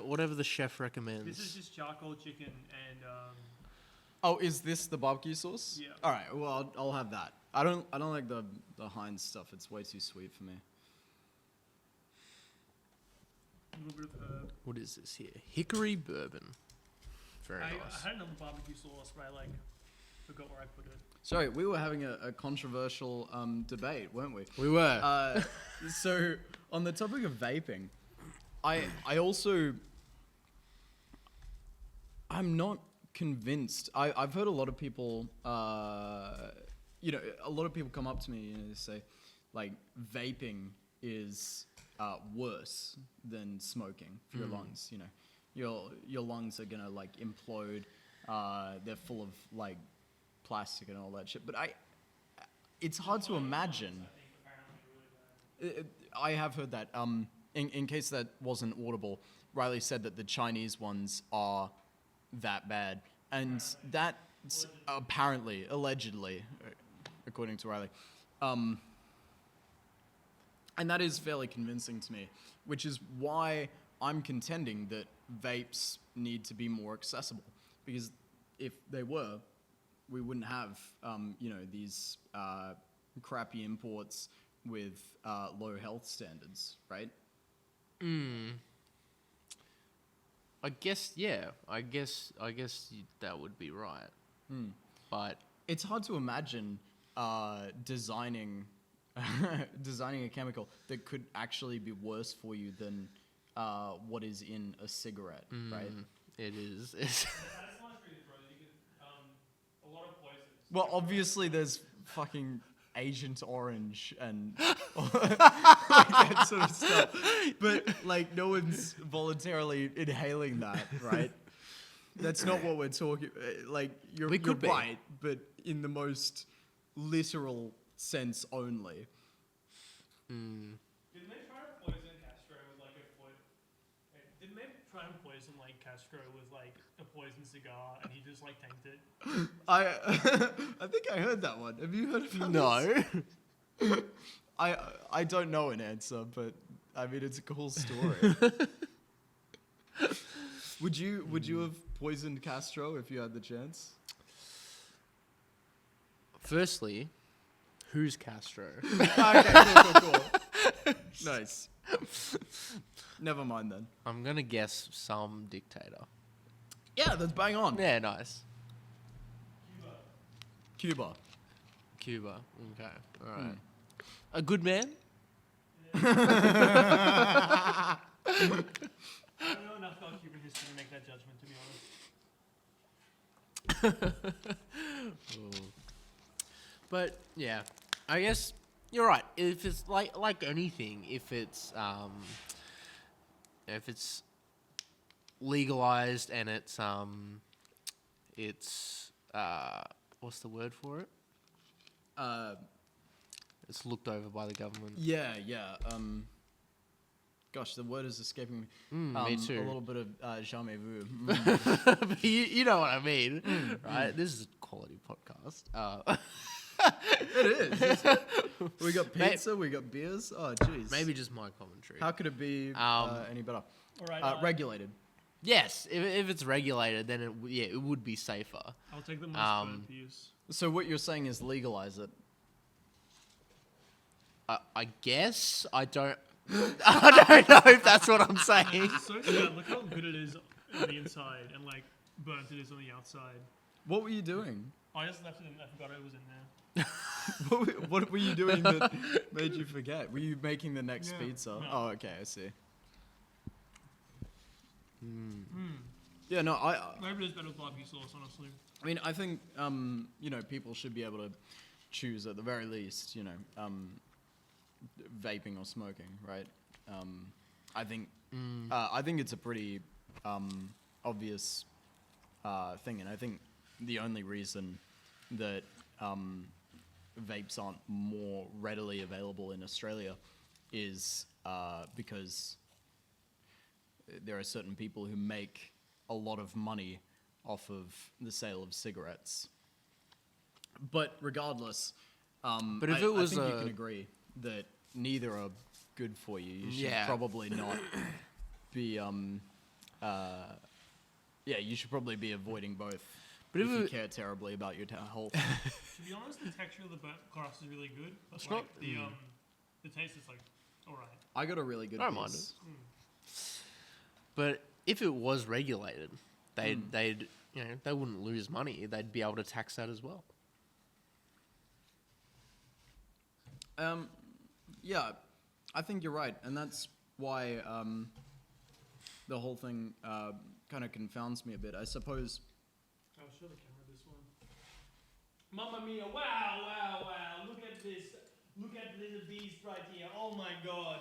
whatever the chef recommends. This is just charcoal chicken and, Oh, is this the barbecue sauce? Yeah. All right. Well, I'll have that. I don't like the Heinz stuff. It's way too sweet for me. a little bit of herb. What is this here? Hickory bourbon. Very nice. I had another barbecue sauce, but I forgot where I put it. Sorry, we were having a controversial debate, weren't we? We were. So on the topic of vaping, I'm not convinced. I've heard a lot of people, a lot of people come up to me and they say, like, vaping is worse than smoking for your lungs. You know, your lungs are gonna like implode. They're full of like plastic and all that shit. But it's hard to imagine. I have heard that. In case that wasn't audible, Riley said that the Chinese ones are that bad, and that's apparently, allegedly, according to Riley, and that is fairly convincing to me, which is why I'm contending that vapes need to be more accessible, because if they were, we wouldn't have, these crappy imports with low health standards, right? I guess that would be right. But It's hard to imagine designing a chemical that could actually be worse for you than what is in a cigarette, right? it is. That's not true, bro. You could, a lot of poisons. Well, obviously there's fucking Agent Orange and like that sort of stuff, but like no one's voluntarily inhaling that, right? That's not what we're talking. Like you're right, but in the most literal sense only. Didn't they try to poison Castro with like Didn't they try to poison like Castro with like a poison cigar, and he just like tanked it? I think I heard that one. Have you heard of that? No. I don't know an answer, but I mean it's a cool story. Would you have poisoned Castro if you had the chance? Firstly, who's Castro? Okay, cool. Nice. Never mind then. I'm gonna guess some dictator. Yeah, that's bang on. Yeah, nice. Cuba. Cuba. Okay. All right. A good man? I don't know enough about Cuban history to make that judgment, to be honest. But yeah, I guess you're right. If it's like anything, if it's legalized and it's what's the word for it? It's looked over by the government. Yeah. Gosh, the word is escaping me. Me too. A little bit of jamais vu. But you know what I mean, right? This is a quality podcast. It is. We got pizza, we got beers. Oh, jeez. Maybe just my commentary. How could it be any better? All right. Regulated. Yes, if it's regulated, then it would be safer. I'll take the most burnt piece. So what you're saying is legalize it. I guess I don't. I don't know if that's what I'm saying. It's so sad. Look how good it is on the inside and like burnt it is on the outside. What were you doing? I just left it in. I forgot it was in there. What were you doing that made you forget? Were you making the next pizza? No. Oh, okay, I see. Yeah, no, Maybe it's better with barbecue sauce, honestly. I mean, I think people should be able to choose at the very least, vaping or smoking, right? I think it's a pretty obvious thing, and I think the only reason that vapes aren't more readily available in Australia is because there are certain people who make a lot of money off of the sale of cigarettes. But regardless, But if it was I think you can agree that neither are good for you. You should probably not be you should probably be avoiding both. But if you care terribly about your health. To be honest, the texture of the burnt crust is really good, but It's like not- the taste is like alright. I got a really good I don't mind piece. But if it was regulated, they'd they wouldn't lose money. They'd be able to tax that as well. Yeah, I think you're right, and that's why the whole thing kind of confounds me a bit. I suppose. I'll show the camera this one. Mamma mia! Wow! Look at this Look at the beast right here. Oh my god.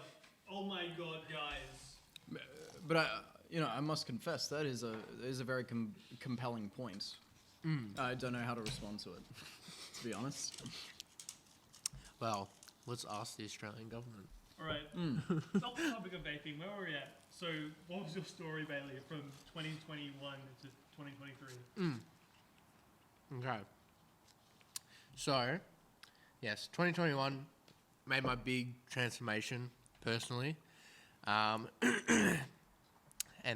Oh my god, guys. But I must confess that is a very compelling point. I don't know how to respond to it, to be honest. Well, let's ask the Australian government. Alright. Off the topic of vaping, where were we at? So, what was your story, Bailey, from 2021 to 2023? Okay. So, yes, 2021 made my big transformation personally, and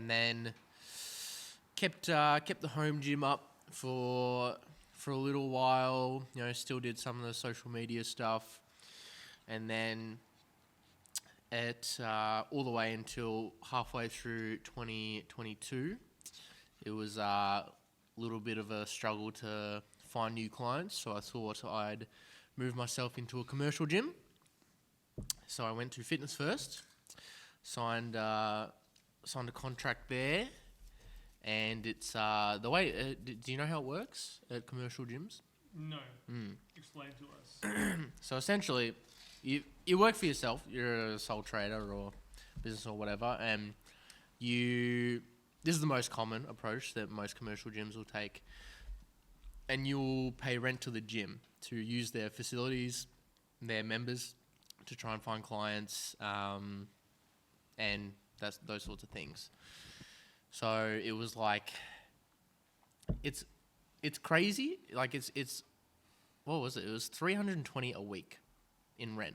then kept the home gym up for a little while. You know, still did some of the social media stuff, and then all the way until halfway through 2022, it was a little bit of a struggle to find new clients. So I thought I'd move myself into a commercial gym. So I went to Fitness First, signed a contract there, and it's the way. Do you know how it works at commercial gyms? No. Explain to us. So essentially, you work for yourself. You're a sole trader or business or whatever, and this is the most common approach that most commercial gyms will take. And you'll pay rent to the gym to use their facilities, their members, to try and find clients, and those sorts of things. So it was like, it's crazy. Like it's what was it? It was $320 a week in rent.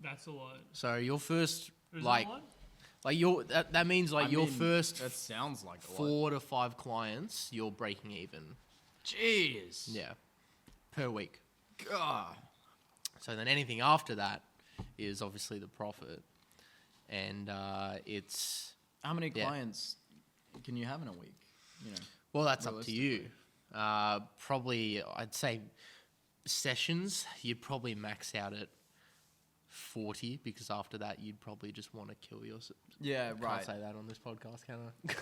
That's a lot. So your first Is like that a lot? like that means like your first That sounds like a lot. 4 to 5 clients, you're breaking even. Jeez. Yeah, per week. God. So then anything after that is obviously the profit, and it's How many Yeah. clients can you have in a week? You know. well, that's up to you. Probably, I'd say sessions you'd probably max out at 40, because after that you'd probably just want to kill yourself. Yeah, Can't say that on this podcast, can I?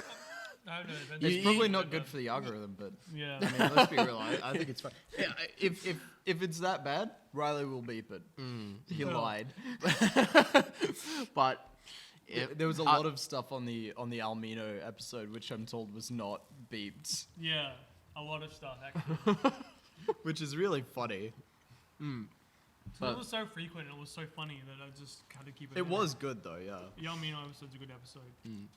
I don't know. It's probably not good for the algorithm, but Yeah. I mean, let's be real. I think it's fine. Yeah, if it's that bad, Riley will beep it. He Well. lied. But There was a lot of stuff on the Almino episode which I'm told was not beeped, Yeah. A lot of stuff, actually. which is really funny. It was so frequent and it was so funny that I just had to keep it. It in. was good though, yeah. Yamino episode's a good episode.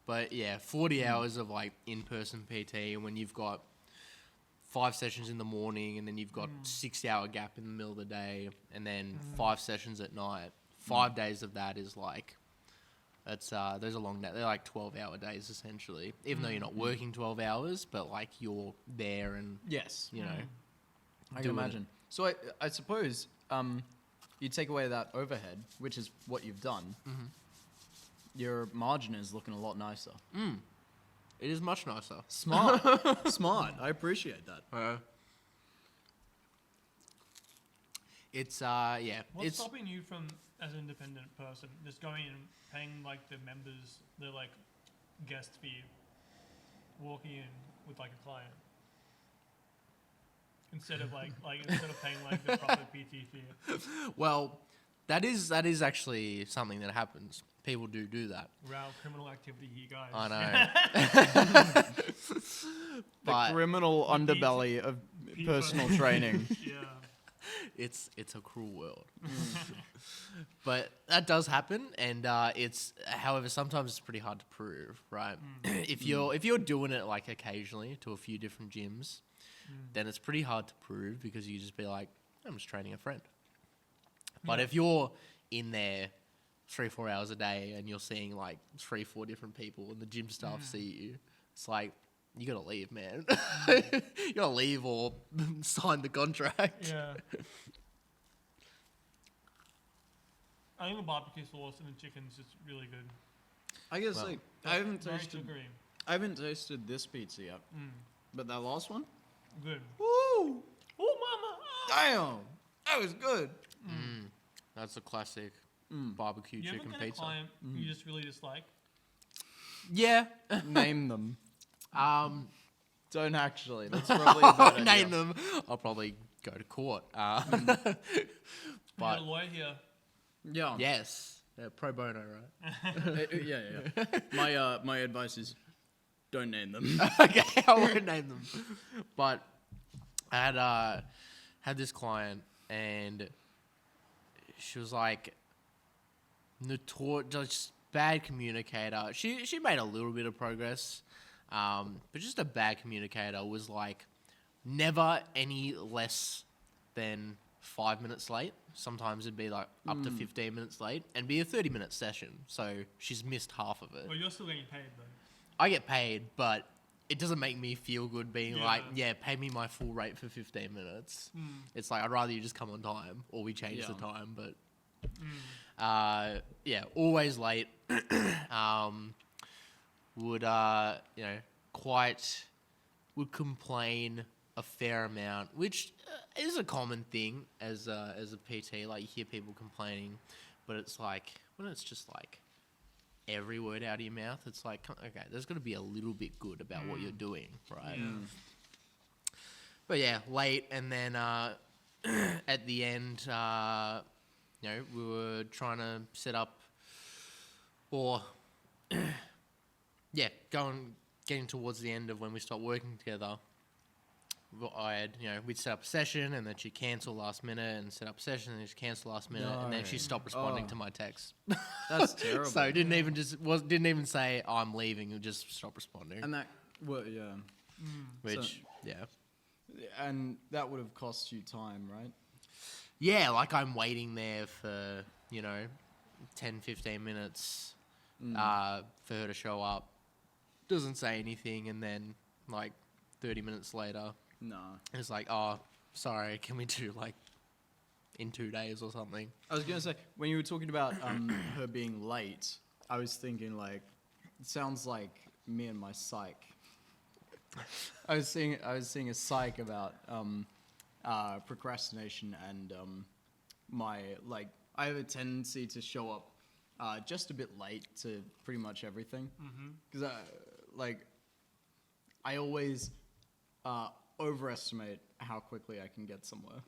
But yeah, 40 hours of like in-person PT, when you've got 5 sessions in the morning, and then you've got 6-hour gap in the middle of the day, and then 5 sessions at night. 5 days of that is like, those are long days. They're like 12-hour days essentially, even though you're not working 12 hours, but like you're there and Yes, you know. I can doing it. imagine. So I suppose you take away that overhead, which is what you've done. Your margin is looking a lot nicer. It is much nicer. Smart, smart. I appreciate that. It's yeah. What's it's stopping you from, as an independent person, just going and paying like the members, the like guest fee, walking in with like a client, instead of instead of paying like the proper PT fee? well, that is actually something that happens. People do that. Wow, criminal activity here, guys. I know. The But criminal underbelly of personal training. Yeah. it's a cruel world. But that does happen, and it's, however, sometimes it's pretty hard to prove, right? If you're doing it like occasionally to a few different gyms, then it's pretty hard to prove, because you just be like, I'm just training a friend. But if you're in there 3-4 hours a day and you're seeing like 3-4 different people and the gym staff see you, it's like, you gotta leave, man. You gotta leave or sign the contract. Yeah. I think the barbecue sauce and the chicken's just really good. I guess Well, like I haven't Very tasted. sugary. I haven't tasted this pizza yet, but that last one. Good. Woo! Oh, mama! Damn, that was good. That's a classic barbecue You ever chicken get a pizza. client you just really dislike? Yeah. Name them. Um, Don't actually. That's probably a bad idea. name them. I'll probably go to court. We got a But lawyer here. Yeah. yes, pro bono, right? Yeah. My advice is don't name them. Okay, I won't name them. But I had this client, and she was like just bad communicator. She made a little bit of progress, but just a bad communicator. Was like never any less than 5 minutes late. Sometimes it'd be like up to 15 minutes late, and be a 30-minute session. So she's missed half of it. Well, you're still getting paid though. I get paid, but it doesn't make me feel good being Yeah. like, yeah, pay me my full rate for 15 minutes. It's like, I'd rather you just come on time, or we change the time, but yeah, always late. Would would complain a fair amount, which is a common thing as a PT. Like, you hear people complaining, but it's like when it's just like every word out of your mouth, it's like, okay, there's got to be a little bit good about what you're doing, right? Yeah. But yeah, late, and then at the end, we were trying to set up, or yeah, getting towards the end of when we stopped working together. We'd set up a session, and then she'd cancel last minute, and set up a session, and then she'd cancel last minute, and then she stopped responding to my text. That's terrible. So didn't even say I'm leaving, and just stopped responding. And that, well, yeah. Which, yeah. And that would have cost you time, right? Yeah, like I'm waiting there for, 10, 15 minutes for her to show up. Doesn't say anything, and then, like, 30 minutes later, No. it's like, oh, sorry, can we do, like, in 2 days or something? I was going to say, when you were talking about her being late, I was thinking, like, it sounds like me and my psych. I was seeing a psych about procrastination and I have a tendency to show up just a bit late to pretty much everything. Because I always overestimate how quickly I can get somewhere.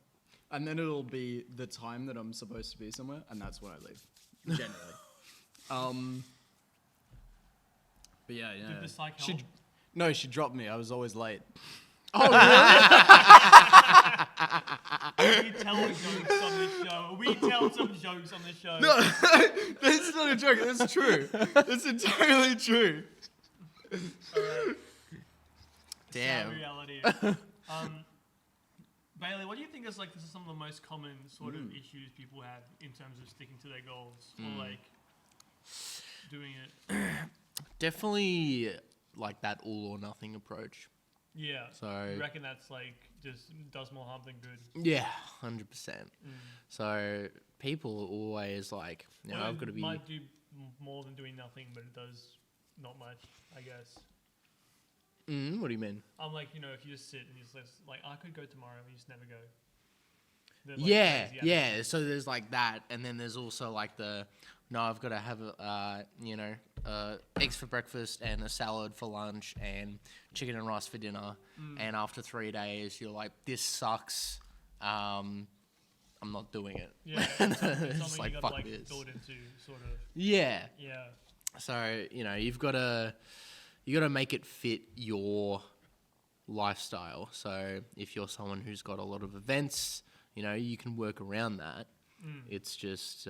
And then it'll be the time that I'm supposed to be somewhere, and that's when I leave, generally. But yeah. Did the psych help? No, she dropped me. I was always late. Oh, really? We tell jokes on this show. We tell some jokes on this show. No, that's not a joke. That's true. That's entirely true. Damn. Sad reality. Bailey, what do you think is like some of the most common sort of issues people have in terms of sticking to their goals or like doing it? Definitely like that all or nothing approach. Yeah. So you reckon that's like just does more harm than good? Yeah, 100%. So people are always like, I've got to be. Might do more than doing nothing, but it does not much, I guess. What do you mean? I'm like, if you just sit and you just like, I could go tomorrow, and you just never go. Like Yeah. So there's like that, and then there's also like I've got to have eggs for breakfast and a salad for lunch and chicken and rice for dinner. And after 3 days, you're like, this sucks. I'm not doing it. Yeah, it's something like, you fuck got to this. build into, sort of. Yeah. Yeah. So you've got to make it fit your lifestyle. So if you're someone who's got a lot of events, you can work around that. It's just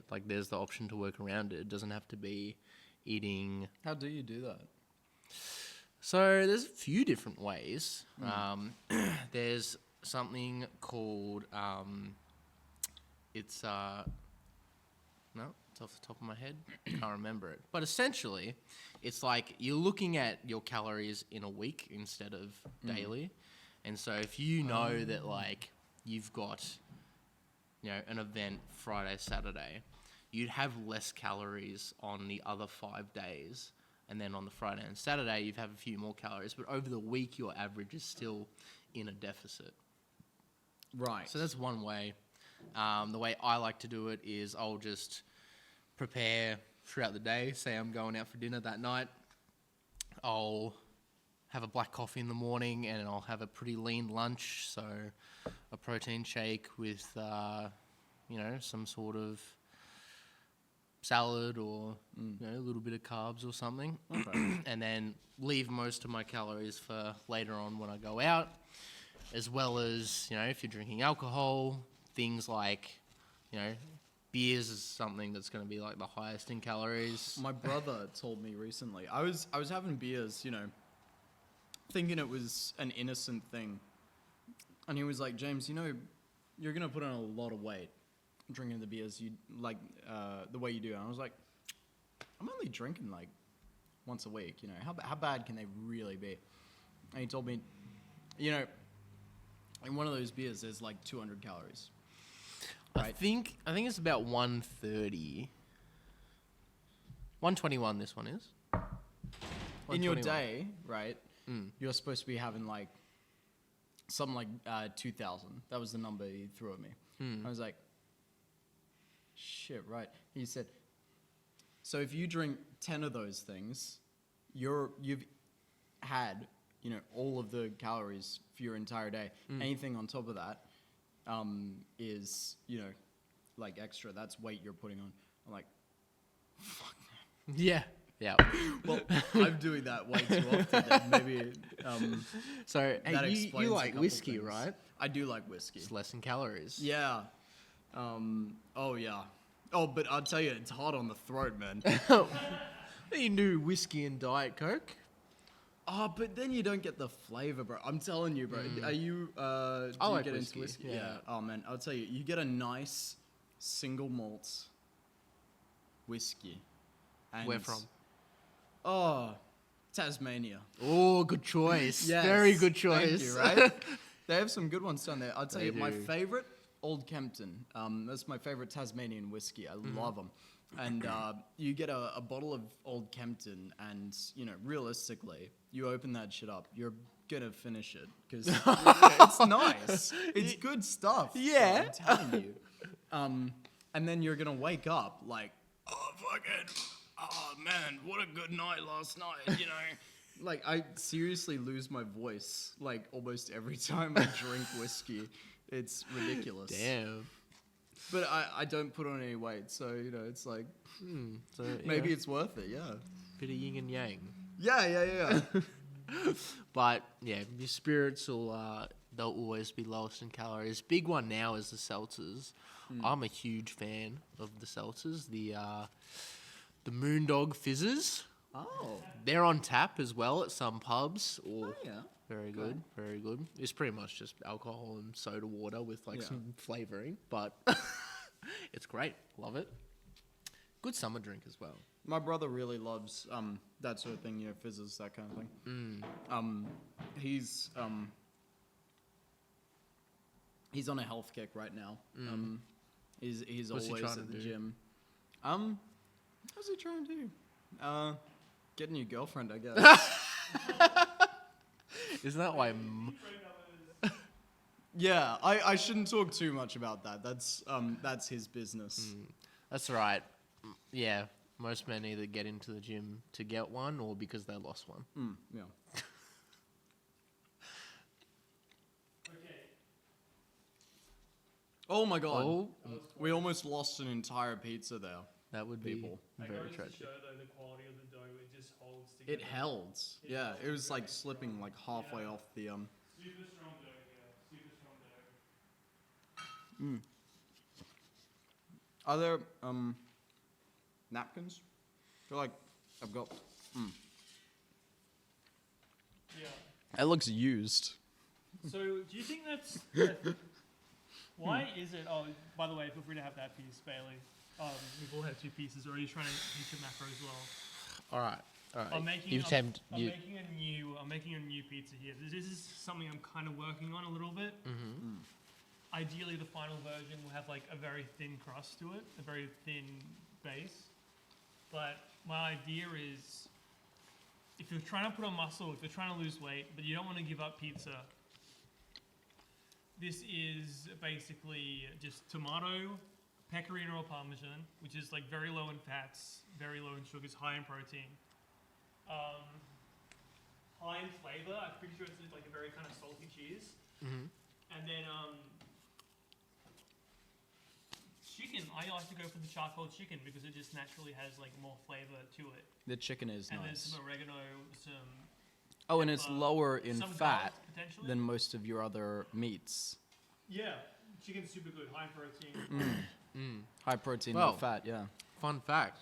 like there's the option to work around it. It doesn't have to be eating. How do you do that? So there's a few different ways. There's something called it's off the top of my head. Can't remember it. But essentially, it's like you're looking at your calories in a week instead of daily. And so if you know that like you've got, an event Friday, Saturday, you'd have less calories on the other 5 days. And then on the Friday and Saturday, you'd have a few more calories. But over the week, your average is still in a deficit. Right. So that's one way. The way I like to do it is I'll just prepare throughout the day. Say I'm going out for dinner that night. I'll have a black coffee in the morning, and I'll have a pretty lean lunch. So a protein shake with, some sort of salad or a little bit of carbs or something. Okay. And then leave most of my calories for later on when I go out, as well as, if you're drinking alcohol, things like, beers is something that's going to be like the highest in calories. My brother told me recently. I was having beers, thinking it was an innocent thing, and he was like, James, you're gonna put on a lot of weight drinking the beers you like the way you do. And I was like, I'm only drinking like once a week. How bad can they really be? And he told me, in one of those beers there's like 200 calories. Right? I think it's about 130. 121 this one is. In your 121. day, right? You're supposed to be having like something like 2,000. That was the number he threw at me. I was like, shit, right? He said, so if you drink 10 of those things, you've had, all of the calories for your entire day. Anything on top of that is, like extra. That's weight you're putting on. I'm like, fuck. Yeah. Yeah. Well, I'm doing that way too often. Then maybe. So, That hey, explains you a like couple whiskey, things. right? I do like whiskey. It's less in calories. Yeah. Oh yeah. Oh, but I'll tell you, it's hard on the throat, man. You do whiskey and Diet Coke? Oh, but then you don't get the flavor, bro. I'm telling you, bro. Are you? Do I you like get whiskey, into whiskey? yeah. Oh man, I'll tell you, you get a nice single malt whiskey. And Where from? Oh, Tasmania. Oh, good choice. Yes, Very good choice. Thank you, right? They have some good ones down there. I'll tell They you, my do. favorite, Old Kempton. That's my favorite Tasmanian whiskey. I love them. And you get a bottle of Old Kempton, and realistically, you open that shit up, you're gonna finish it because it's nice. It's good stuff. Yeah. I'm telling you. And then you're gonna wake up like, oh man, what a good night last night. Like I seriously lose my voice like almost every time I drink whiskey. It's ridiculous. Damn. But I don't put on any weight, so it's like So maybe it's worth it. Yeah. bit of yin and yang. Yeah. But yeah, your spirits they'll always be lowest in calories. Big one now is the seltzers. I'm a huge fan of the seltzers. The Moondog Fizzes. Oh. They're on tap as well at some pubs. Or Yeah. very good, very good. It's pretty much just alcohol and soda water with like Yeah. some flavoring, but it's great. Love it. Good summer drink as well. My brother really loves that sort of thing, fizzes, that kind of thing. He's on a health kick right now. He's What's he always trying at to the do? gym. What's he trying to do? Get a new girlfriend, I guess. Isn't that why? Yeah, I shouldn't talk too much about that. That's his business. That's right. Yeah, most men either get into the gym to get one or because they lost one. Yeah. Oh my god. Oh, We almost lost an entire pizza there. that would People. be That very goes to tragic. show though the quality of the dough. It just holds together. It held. Yeah, it was like slipping like halfway off the Super strong dough. Yeah, super strong dough. Are there napkins? I feel like I've got. Yeah. It looks used. So do you think that's why is it? Oh, by the way, feel free to have that piece, Bailey. We've all had two pieces. Or are you trying to hit your macro as well? All right. I'm making. You've I'm, tempted. I'm making a new pizza here. This is something I'm kind of working on a little bit. Ideally, the final version will have like a very thin crust to it, a very thin base. But my idea is, if you're trying to put on muscle, if you're trying to lose weight, but you don't want to give up pizza, this is basically just tomato, pecorino or parmesan, which is like very low in fats, very low in sugars, high in protein. high in flavor. I'm pretty sure it's like a very kind of salty cheese. Mm-hmm. And then chicken. I like to go for the charcoal chicken because it just naturally has like more flavor to it. The chicken is And there's nice. some oregano, some Oh, and it's pepper, lower in some fat garlic, potentially. than most of your other meats. Yeah, chicken's super good, high in protein. High protein, Well, low fat, yeah. Fun fact,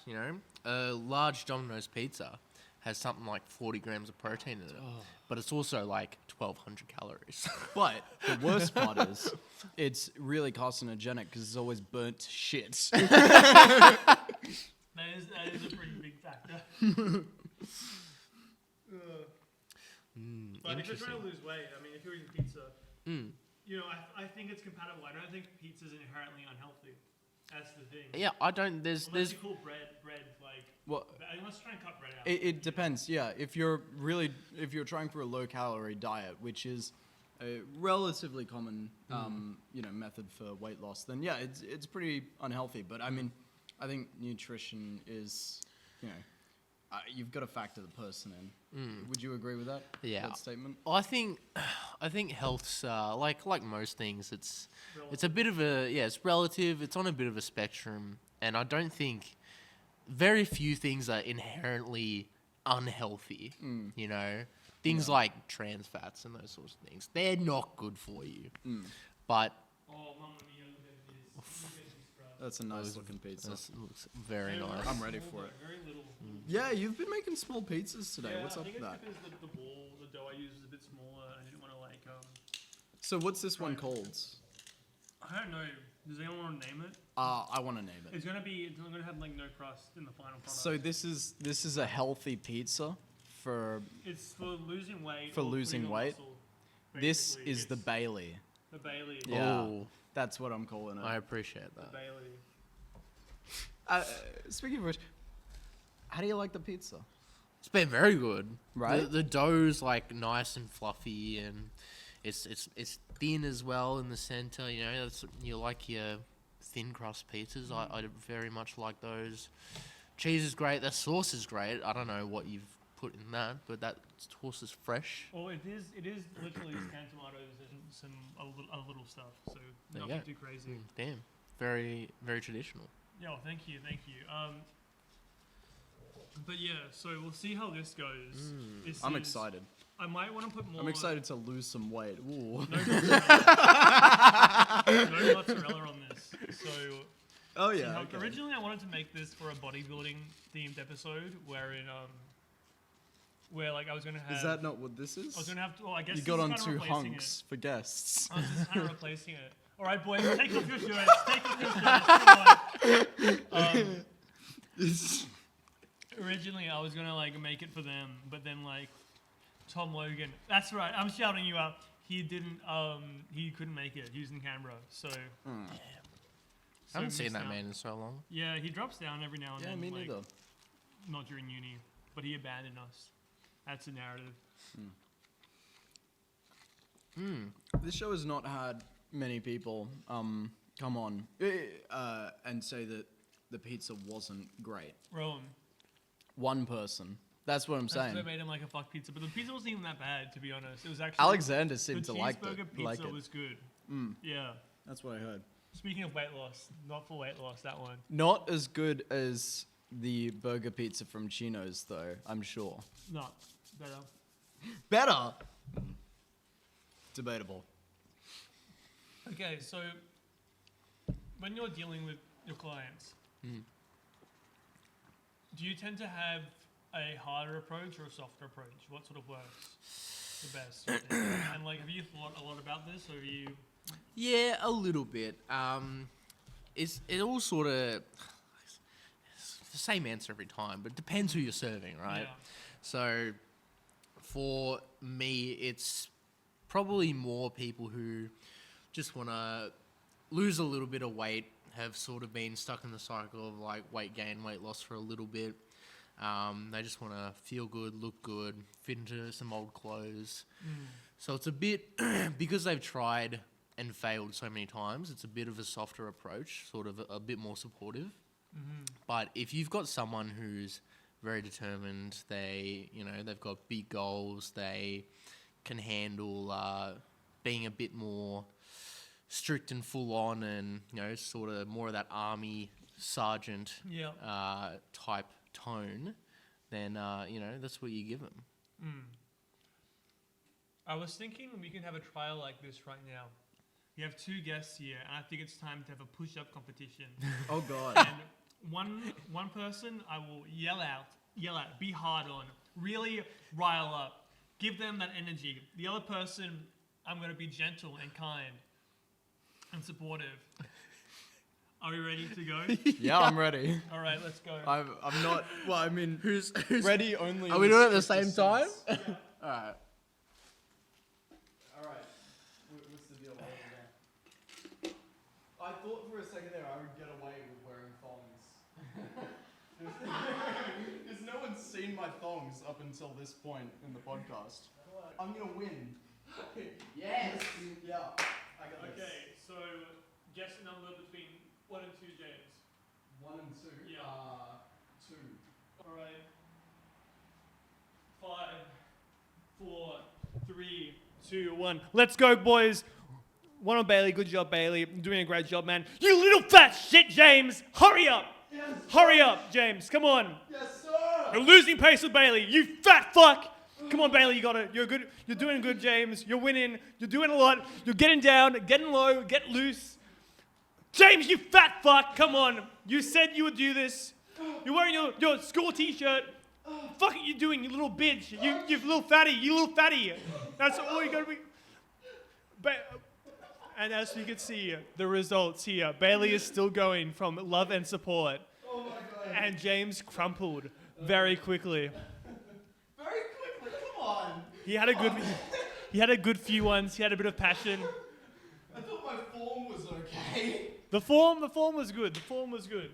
a large Domino's pizza has something like 40 grams of protein in it, but it's also like 1,200 calories. But the worst part is, it's really carcinogenic because it's always burnt shit. That is a pretty big factor. But if you're trying to lose weight, I mean, if you're eating pizza, I think it's compatible. I don't think pizza's inherently unhealthy. That's the thing. Yeah, I don't. There's Unless you call bread like. Well, Unless you're trying to cut bread out. it depends, yeah. If you're trying for a low calorie diet, which is a relatively common, method for weight loss, then yeah, it's pretty unhealthy. But I mean, I think nutrition is, you've got to factor the person in. Would you agree with that? Yeah. That statement? Well, I think health's like most things. It's a bit of it's relative. It's on a bit of a spectrum, and I don't think very few things are inherently unhealthy. Things like trans fats and those sorts of things. They're not good for you. But Oh, Mamma Mia, look at this. Look at this, bro. That's a nice looking pizza. this looks very nice. I'm ready for it. Very little. Yeah, you've been making small pizzas today. Yeah, What's I up think with it's that? because the dough I used is a bit smaller. I didn't want to So what's this one called? I don't know. Does anyone want to name it? I want to name it. It's gonna have like no crust in the final product. So this is a healthy pizza for. It's for losing weight. For or losing putting on weight? muscle, This basically. is the It's Bailey. the Bailey. Yeah. Oh, That's what I'm calling it. I appreciate The that. Bailey. Speaking of which, how do you like the pizza? It's been very good. Right? The dough's like nice and fluffy, and it's thin as well in the center. You like your thin crust pizzas. I very much like those. Cheese is great. The sauce is great. I don't know what you've put in that, but that sauce is fresh. Well, it is literally canned tomatoes and a little stuff. So There you nothing go. too crazy. Damn, very very traditional. Yeah, well, thank you. But yeah, so we'll see how this goes. I'm excited. I might want to put more. I'm excited to lose some weight. Ooh. No mozzarella. No mozzarella on this. So Oh yeah. Okay. originally I wanted to make this for a bodybuilding themed episode, where like I was gonna have. Is that not what this is? I was gonna have to. Well, I guess You this got is on kind of two replacing hunks for guests. It. I was just kind of replacing it. All right, boys, take off your shirts. Take off your shirts. Come on. Originally, I was gonna like make it for them, but then like Tom Logan. That's right. I'm shouting you out. He didn't. He couldn't make it. He was in Canberra, so. I haven't seen missed that out. man in so long. Yeah, he drops down every now and Yeah, then. me like, neither. Not during uni, but he abandoned us. That's the narrative. This show has not had many people come on and say that the pizza wasn't great. Rowan. One person. That's what I'm That's saying. what made him like a fuck pizza, but the pizza wasn't even that bad, to be honest. It was actually Alexander seemed to the like cheeseburger it. pizza Like it. was good. Yeah. That's what I heard. Speaking of weight loss, not for weight loss, that one. Not as good as the burger pizza from Chino's, though. I'm sure. Not better. Better. Debatable. Okay, so when you're dealing with your clients, do you tend to have a harder approach or a softer approach? What sort of works the best? And like, have you thought a lot about this, or have you? Yeah, a little bit. It all sort of it's the same answer every time, but it depends who you're serving, right? Yeah. So for me, it's probably more people who just want to lose a little bit of weight, have sort of been stuck in the cycle of like weight gain, weight loss for a little bit. They just want to feel good, look good, fit into some old clothes. So it's a bit, because they've tried and failed so many times, it's a bit of a softer approach, sort of a bit more supportive. But if you've got someone who's very determined. They, they've got big goals. They can handle being a bit more strict and full on, and sort of more of that army sergeant type tone. Then that's what you give them. I was thinking we can have a trial like this right now. We have 2 guests here, and I think it's time to have a push-up competition. Oh God. And one person I will yell out, be hard on, really rile up, give them that energy. The other person, I'm going to be gentle and kind and supportive. Are we ready to go? Yeah, I'm ready. All right, let's go. I'm not. Well, I mean, Who's ready only. Are we doing it at the same time? Yeah. All right. All right. What's the deal? I thought for a second there I would get away with wearing thongs. Because no one's seen my thongs up until this point in the podcast. I'm gonna win. Yes. Yeah. I got this. Okay, so guess a number between 1 and 2, James. 1 and 2. Yeah. 2. All right. 5, 4, 3, 2, 1. Let's go, boys. 1 on Bailey. Good job, Bailey. You're doing a great job, man. You little fat shit, James. Hurry up. Yes. Hurry up, James. Come on. Yes, sir. You're losing pace with Bailey. You fat fuck. Come on, Bailey. You got it. You're good. You're doing good, James. You're winning. You're doing a lot. You're getting down, getting low, get loose. James, you fat fuck. Come on. You said you would do this. You're wearing your school t-shirt. Fuck are you doing, you little bitch? You little fatty. You little fatty. That's all you got to be. And as you can see, the results here. Bailey is still going from love and support. Oh my God. And James crumpled very quickly. Very quickly. Come on. He had a good few ones. He had a bit of passion. I thought my form was okay. The form was good. The form was good.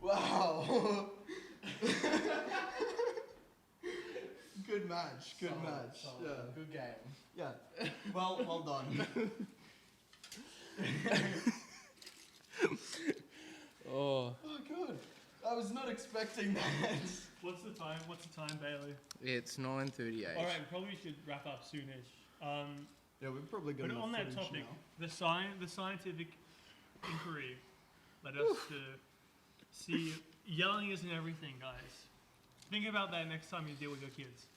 Wow. Good match. Good match. Solid. Yeah. Good game. Yeah. Well done. Oh. Oh, good. I was not expecting that. What's the time? Bailey? It's 9:38. All right, probably should wrap up soonish. Yeah, we've probably got But enough on that footage topic, now. the scientific inquiry led us to see yelling isn't everything, guys. Think about that next time you deal with your kids.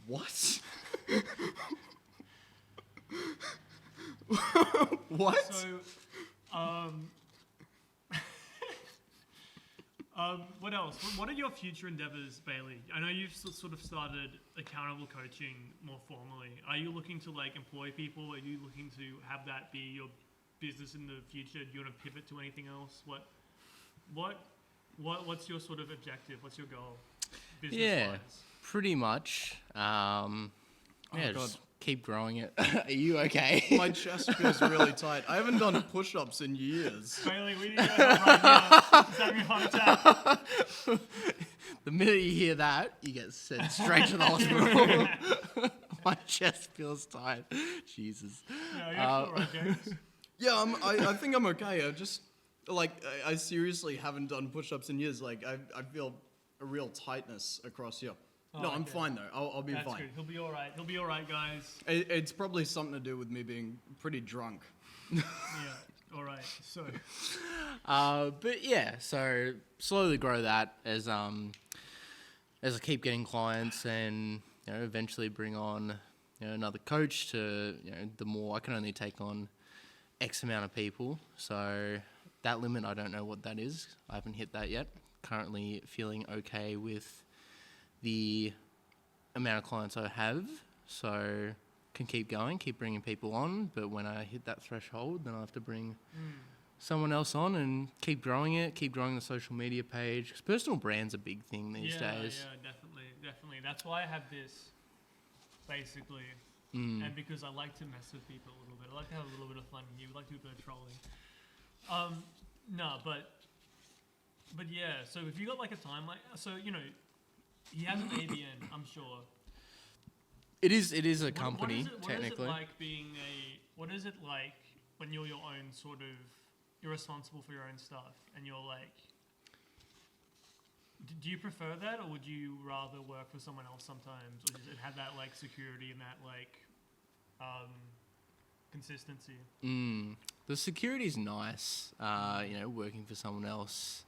What? What? So, what else? What are your future endeavors, Bailey? I know you've sort of started accountable coaching more formally. Are you looking to employ people? Are you looking to have that be your business in the future? Do you want to pivot to anything else? What's your sort of objective? What's your goal? Business-wise? Pretty much. God. Just keep growing it. Are you okay? My chest feels really tight. I haven't done push-ups in years. Bailey, we need to go right now. He's having a heart attack. The minute you hear that, you get sent straight to the hospital. My chest feels tight. Jesus. No, you're all right, James. Yeah, I think I'm okay. I just, I seriously haven't done push-ups in years. I feel a real tightness across here. No, I'm fine though. I'll be That's fine. good. He'll be all right. He'll be all right, guys. It's probably something to do with me being pretty drunk. Yeah. All right. So. But yeah, so slowly grow that as I keep getting clients, and eventually bring on another coach to the more I can only take on X amount of people. So that limit, I don't know what that is. I haven't hit that yet. Currently feeling okay with the amount of clients I have, so can keep going, keep bringing people on. But when I hit that threshold, then I have to bring someone else on and keep growing it, keep growing the social media page. Because personal brand's a big thing these days. Yeah, definitely. That's why I have this, basically. And because I like to mess with people a little bit. I like to have a little bit of fun here. We like to do a bit of trolling. But yeah, so if you got a time, he has an ABN, I'm sure. It is a company, technically. What is it like when you're your own you're responsible for your own stuff, and you're Do you prefer that, or would you rather work for someone else sometimes, or just have that like security and that like consistency? The security's nice, working for someone else,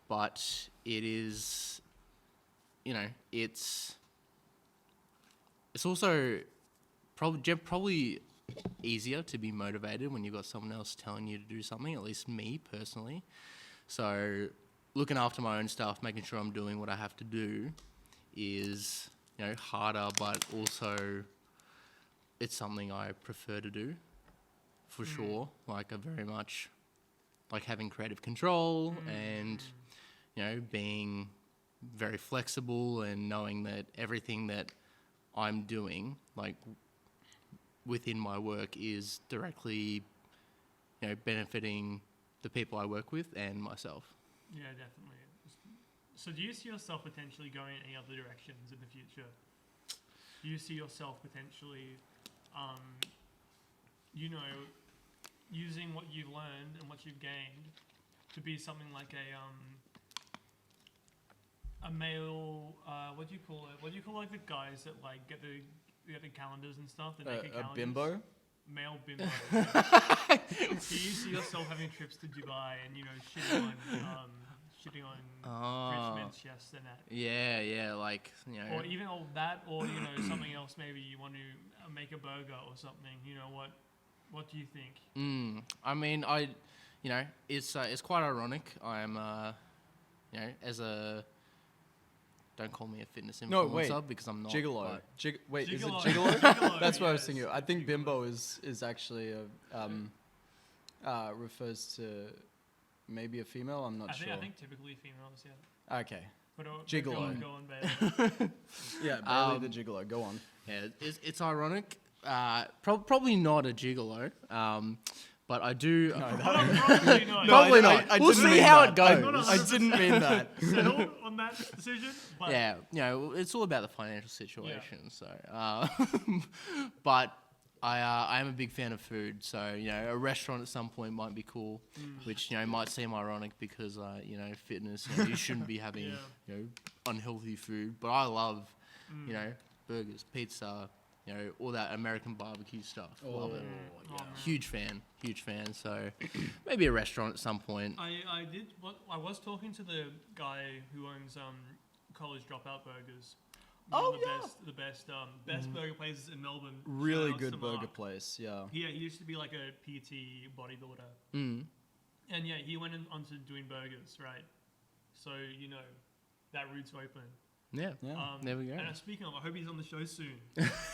but it is, it's also probably easier to be motivated when you've got someone else telling you to do something, at least me personally. So looking after my own stuff, making sure I'm doing what I have to do is, harder, but also it's something I prefer to do for sure. Like I very much like having creative control and, being very flexible and knowing that everything that I'm doing, like within my work, is directly, benefiting the people I work with and myself. Yeah, definitely. So do you see yourself potentially going in any other directions in the future? Do you see yourself potentially, using what you've learned and what you've gained to be something like a male, what do you call it? What do you call like the guys that like get the calendars and stuff? The naked A calendars? bimbo? Male bimbo. Do you see yourself having trips to Dubai and shitting on rich men's chests and that? Yeah, like, Or even all that, or something else. Maybe you want to make a burger or something. What do you think? I mean, it's quite ironic. I'm, as a, don't call me a fitness influencer No, wait. because I'm not. Gigolo. Wait, is it Gigolo. gigolo? Gigolo, That's what I was yes. thinking. I think Gigolo. bimbo is actually refers to maybe a female. I'm not sure. I think typically females, yeah. Okay. But Gigolo. Go on, babe. Yeah, Bailey the gigolo. Go on. Yeah, it's ironic. Probably not a gigolo. But I do. Probably not. Probably No, not. I We'll didn't see mean how that. it goes. I'm not I didn't mean that. Settle on that decision. But Yeah, it's all about the financial situation. So, but I am a big fan of food. So, a restaurant at some point might be cool, which might seem ironic because fitness. You shouldn't be having unhealthy food. But I love burgers, pizza. All that American barbecue stuff. Love it. yeah. Huge fan. So maybe a restaurant at some point. I was talking to the guy who owns College Dropout Burgers. Oh, One of the best burger places in Melbourne. Really Shout outs good to burger Mark. place. Yeah. Yeah, he used to be like a PT bodybuilder. And yeah, he went on to doing burgers, right? So, that route's open. Yeah. Yeah. There we go. And speaking of, I hope he's on the show soon.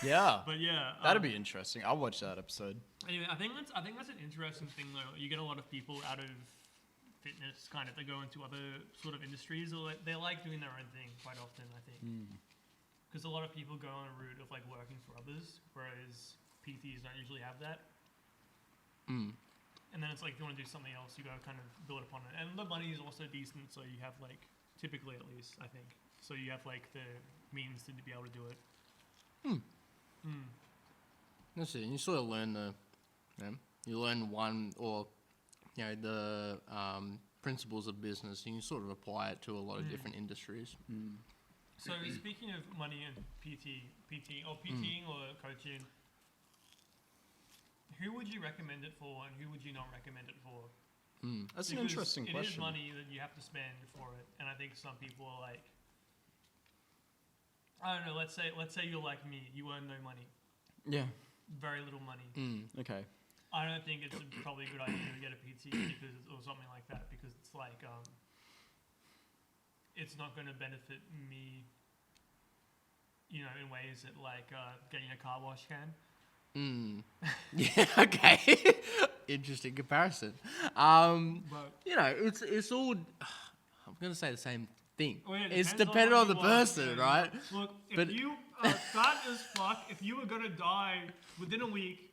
Yeah. But yeah. That'd be interesting. I'll watch that episode. Anyway, I think that's an interesting thing though. You get a lot of people out of fitness kind of, they go into other sort of industries, or they like doing their own thing quite often, I think. Because a lot of people go on a route of like working for others, whereas PTs don't usually have that. And then it's like, if you want to do something else, you got to kind of build upon it. And the money is also decent, so you have like, typically at least, I think. So you have like the means to be able to do it. That's it. You sort of learn you learn one or the principles of business, and you sort of apply it to a lot of different industries. So speaking of money and PTing or coaching, who would you recommend it for, and who would you not recommend it for? That's an Because interesting It question. is money that you have to spend for it, and I think some people are like, I don't know. Let's say you're like me. You earn no money, Yeah. very little money. Okay. I don't think it's probably a good idea to get a PT or something like that, because it's like it's not going to benefit me, in ways that like getting a car wash can. Yeah. Okay. Interesting comparison. But It's all. I'm gonna say the same thing. well, yeah, it It's depends dependent on the who you are. person, right? Look, if But- you are fat as fuck, if you were gonna die within a week,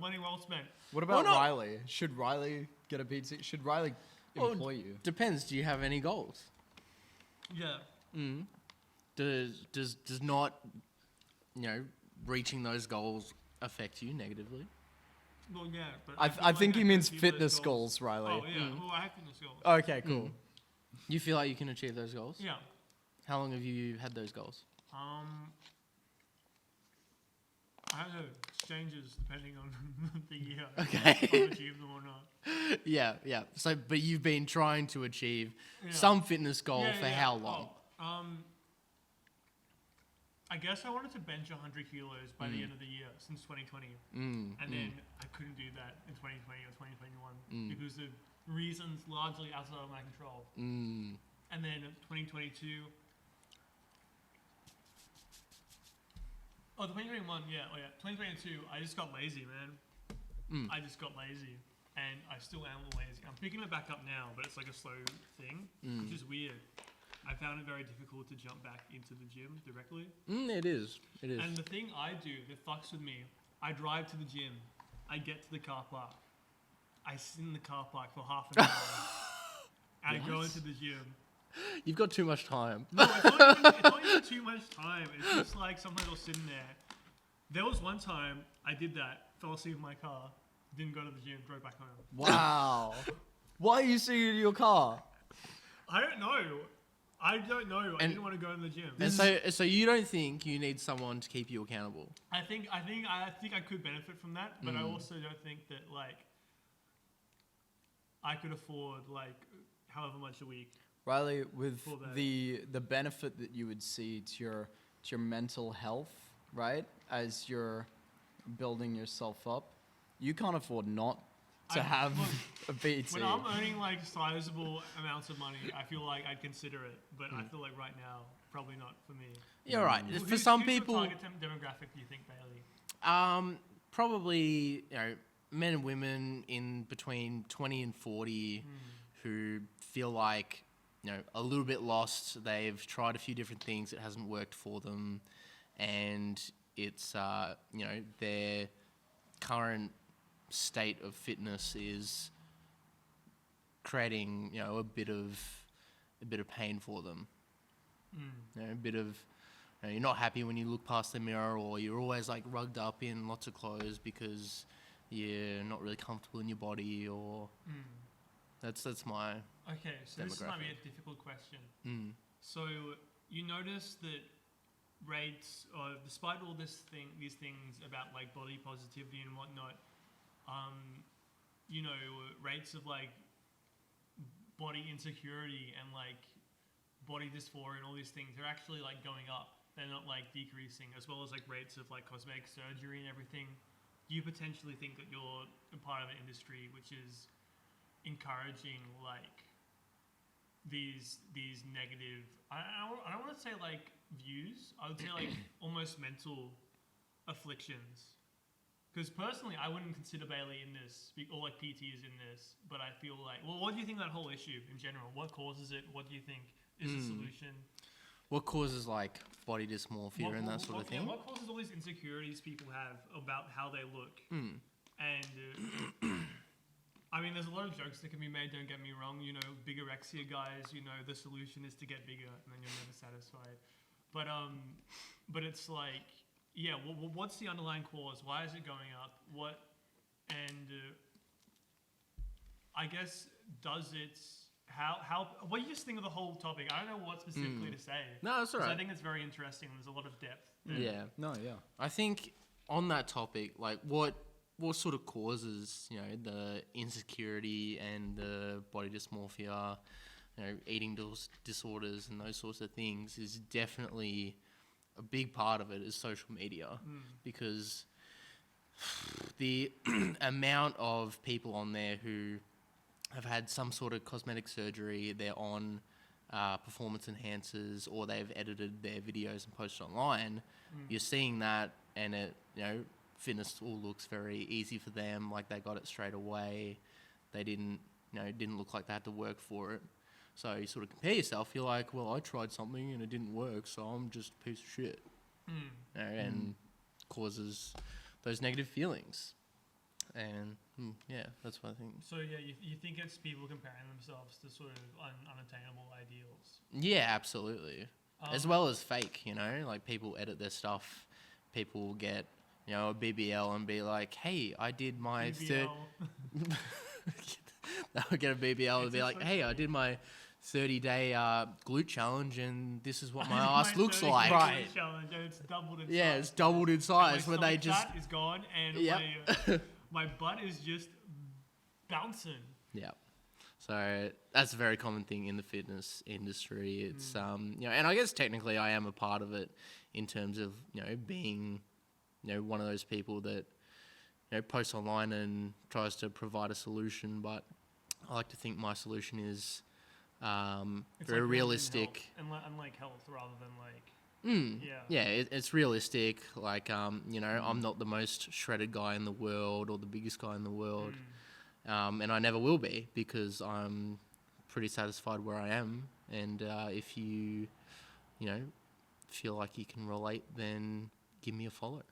money well spent. What about not? Riley? Should Riley get a PT? Should Riley employ you? Depends. Do you have any goals? Yeah. Does not reaching those goals affect you negatively? Well, yeah. But I feel think like he I means can achieve those fitness goals, Riley. Oh yeah. Well, I have fitness goals. Okay, cool. You feel like you can achieve those goals? Yeah. How long have you had those goals? I don't know. It changes depending on the year. Okay. If I've achieved them or not. Yeah. So, but you've been trying to achieve Yeah. some fitness goal Yeah, for yeah. how long? I guess I wanted to bench 100 kilos by the end of the year since 2020. And then I couldn't do that in 2020 or 2021 because of reasons largely outside of my control. And then 2022... Oh, 2021, yeah. 2022, I just got lazy, man. I just got lazy. And I still am a little lazy. I'm picking it back up now, but it's like a slow thing, which is weird. I found it very difficult to jump back into the gym directly. It is. And the thing I do that fucks with me, I drive to the gym, I get to the car park, I sit in the car park for half an hour, I go into the gym. You've got too much time. No, it's not even too much time. It's just like sometimes I'll sit in there. There was one time I did that, fell asleep in my car, didn't go to the gym, drove back home. Wow. Why are you sitting in your car? I don't know. I didn't want to go to the gym. And so you don't think you need someone to keep you accountable? I think I could benefit from that, but I also don't think that like I could afford like however much a week. Riley, with For that. the benefit that you would see to your mental health, right, as you're building yourself up, you can't afford not to have a PT. When I'm earning like sizable amounts of money, I feel like I'd consider it, but I feel like right now, probably not for me. You're right. For Who's some your people, target demographic do you think, Bailey? probably men and women in between 20 and 40 who feel like a little bit lost. They've tried a few different things. It hasn't worked for them, and it's their current state of fitness is creating a bit of pain for them. A bit of you're not happy when you look past the mirror, or you're always like rugged up in lots of clothes because you're not really comfortable in your body, or that's my Okay, so this might be a difficult question. So you notice that rates, despite all these things about like body positivity and whatnot, rates of like body insecurity and like body dysphoria and all these things are actually like going up. They're not like decreasing, as well as like rates of like cosmetic surgery and everything. Do you potentially think that you're a part of an industry which is encouraging like these negative, I don't want to say like views, I would say like almost mental afflictions? Because personally, I wouldn't consider Bailey in this, or like PT is in this, but I feel like, well, what do you think of that whole issue in general? What causes it? What do you think is the solution? What causes like body dysmorphia and that sort of thing? Yeah, what causes all these insecurities people have about how they look? And I mean, there's a lot of jokes that can be made, don't get me wrong. Bigorexia guys, the solution is to get bigger and then you're never satisfied. But it's like, yeah, what's the underlying cause? Why is it going up? I guess, what do you just think of the whole topic? I don't know what specifically to say. No, that's all right. I think it's very interesting. There's a lot of depth there. Yeah. No, yeah. I think on that topic, like what sort of causes, the insecurity and the body dysmorphia, eating disorders and those sorts of things is definitely a big part of it is social media, because the amount of people on there who have had some sort of cosmetic surgery, they're on performance enhancers, or they've edited their videos and posted online, you're seeing that, and it, fitness all looks very easy for them, like they got it straight away. They didn't look like they had to work for it. So you sort of compare yourself, you're like, well, I tried something and it didn't work, so I'm just a piece of shit. And causes those negative feelings. And yeah, that's what I think. So yeah, you think it's people comparing themselves to sort of unattainable ideals? Yeah, absolutely. As well as fake, like people edit their stuff. People get, a BBL and be like, hey, I did my BBL. They'll get a BBL and be like, hey, I did my 30-day glute challenge, and this is what my My ass looks 30 like. kilo Right. challenge, and it's doubled in size. Yeah, it's doubled in And size. my Where they stomach just fat is gone, and Yep. my butt is just bouncing. Yeah. So that's a very common thing in the fitness industry. It's and I guess technically I am a part of it in terms of, being, one of those people that, posts online and tries to provide a solution, but I like to think my solution is It's very like realistic. and like health rather than like Yeah, it's realistic. Like, I'm not the most shredded guy in the world or the biggest guy in the world. And I never will be, because I'm pretty satisfied where I am. And if you, feel like you can relate, then give me a follow.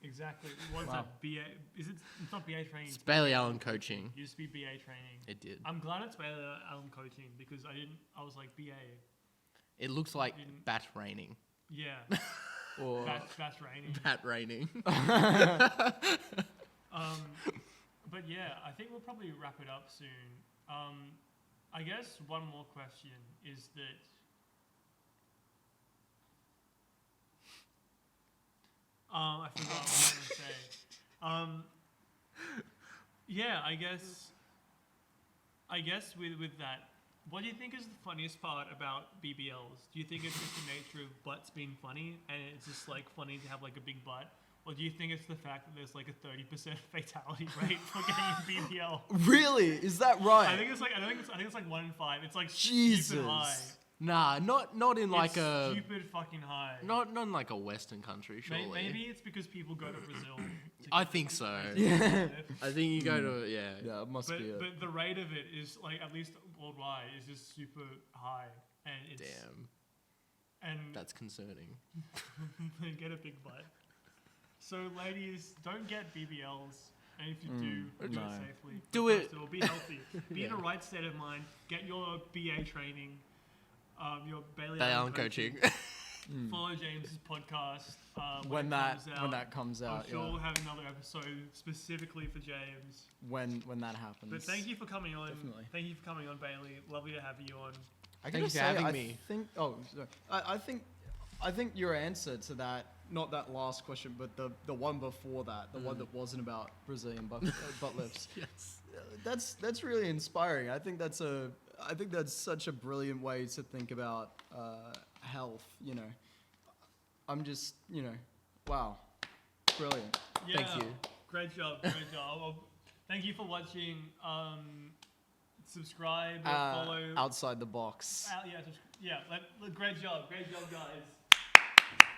Exactly. What's Wow. that? BA? Is it? It's not BA training. It's Bailey Allen Coaching. It used to be BA training. It did. I'm glad it's Bailey Allen Coaching because I was like BA. It looks like Didn't- bat raining. Yeah. Or That's raining. Bat raining. But yeah, I think we'll probably wrap it up soon. I guess one more question is that I forgot what I was going to say. Yeah, I guess with that, what do you think is the funniest part about BBLs? Do you think it's just the nature of butts being funny and it's just like funny to have like a big butt? Or do you think it's the fact that there's like a 30% fatality rate for getting a BBL? really? Is that right? I think it's like 1 in 5. It's like Jesus. stupid high. Nah, not in like It's a stupid fucking high. not in like a Western country, surely. Maybe it's because people go to Brazil. To I get think it. so. Yeah. I think you go to yeah. Yeah, it must But, be it. but the rate of it is like, at least worldwide, is just super high, and it's Damn, and that's concerning. they get a big butt. So ladies, don't get BBLs, and if you do, do no. it safely. Do But it. first of all, be healthy. Be in a right state of mind. Get your BA training. Your Bailey They Allen aren't coaching. Follow James's podcast when it that comes out. comes out, I'm sure yeah. we'll have another episode specifically for James. When that happens. But thank you for coming on. Definitely. Thank you for coming on, Bailey. Lovely to have you on. I Thank gotta you for say, having I me. think. Oh, sorry. I think your answer to that, not that last question, but the one before that, the one that wasn't about Brazilian butt lifts. Yes. That's really inspiring. I think that's such a brilliant way to think about health. I'm just wow, brilliant. Yeah, Thank you. Great job. Great job. Well, thank you for watching. Subscribe or follow. Outside the box. Yeah, great job. Great job, guys.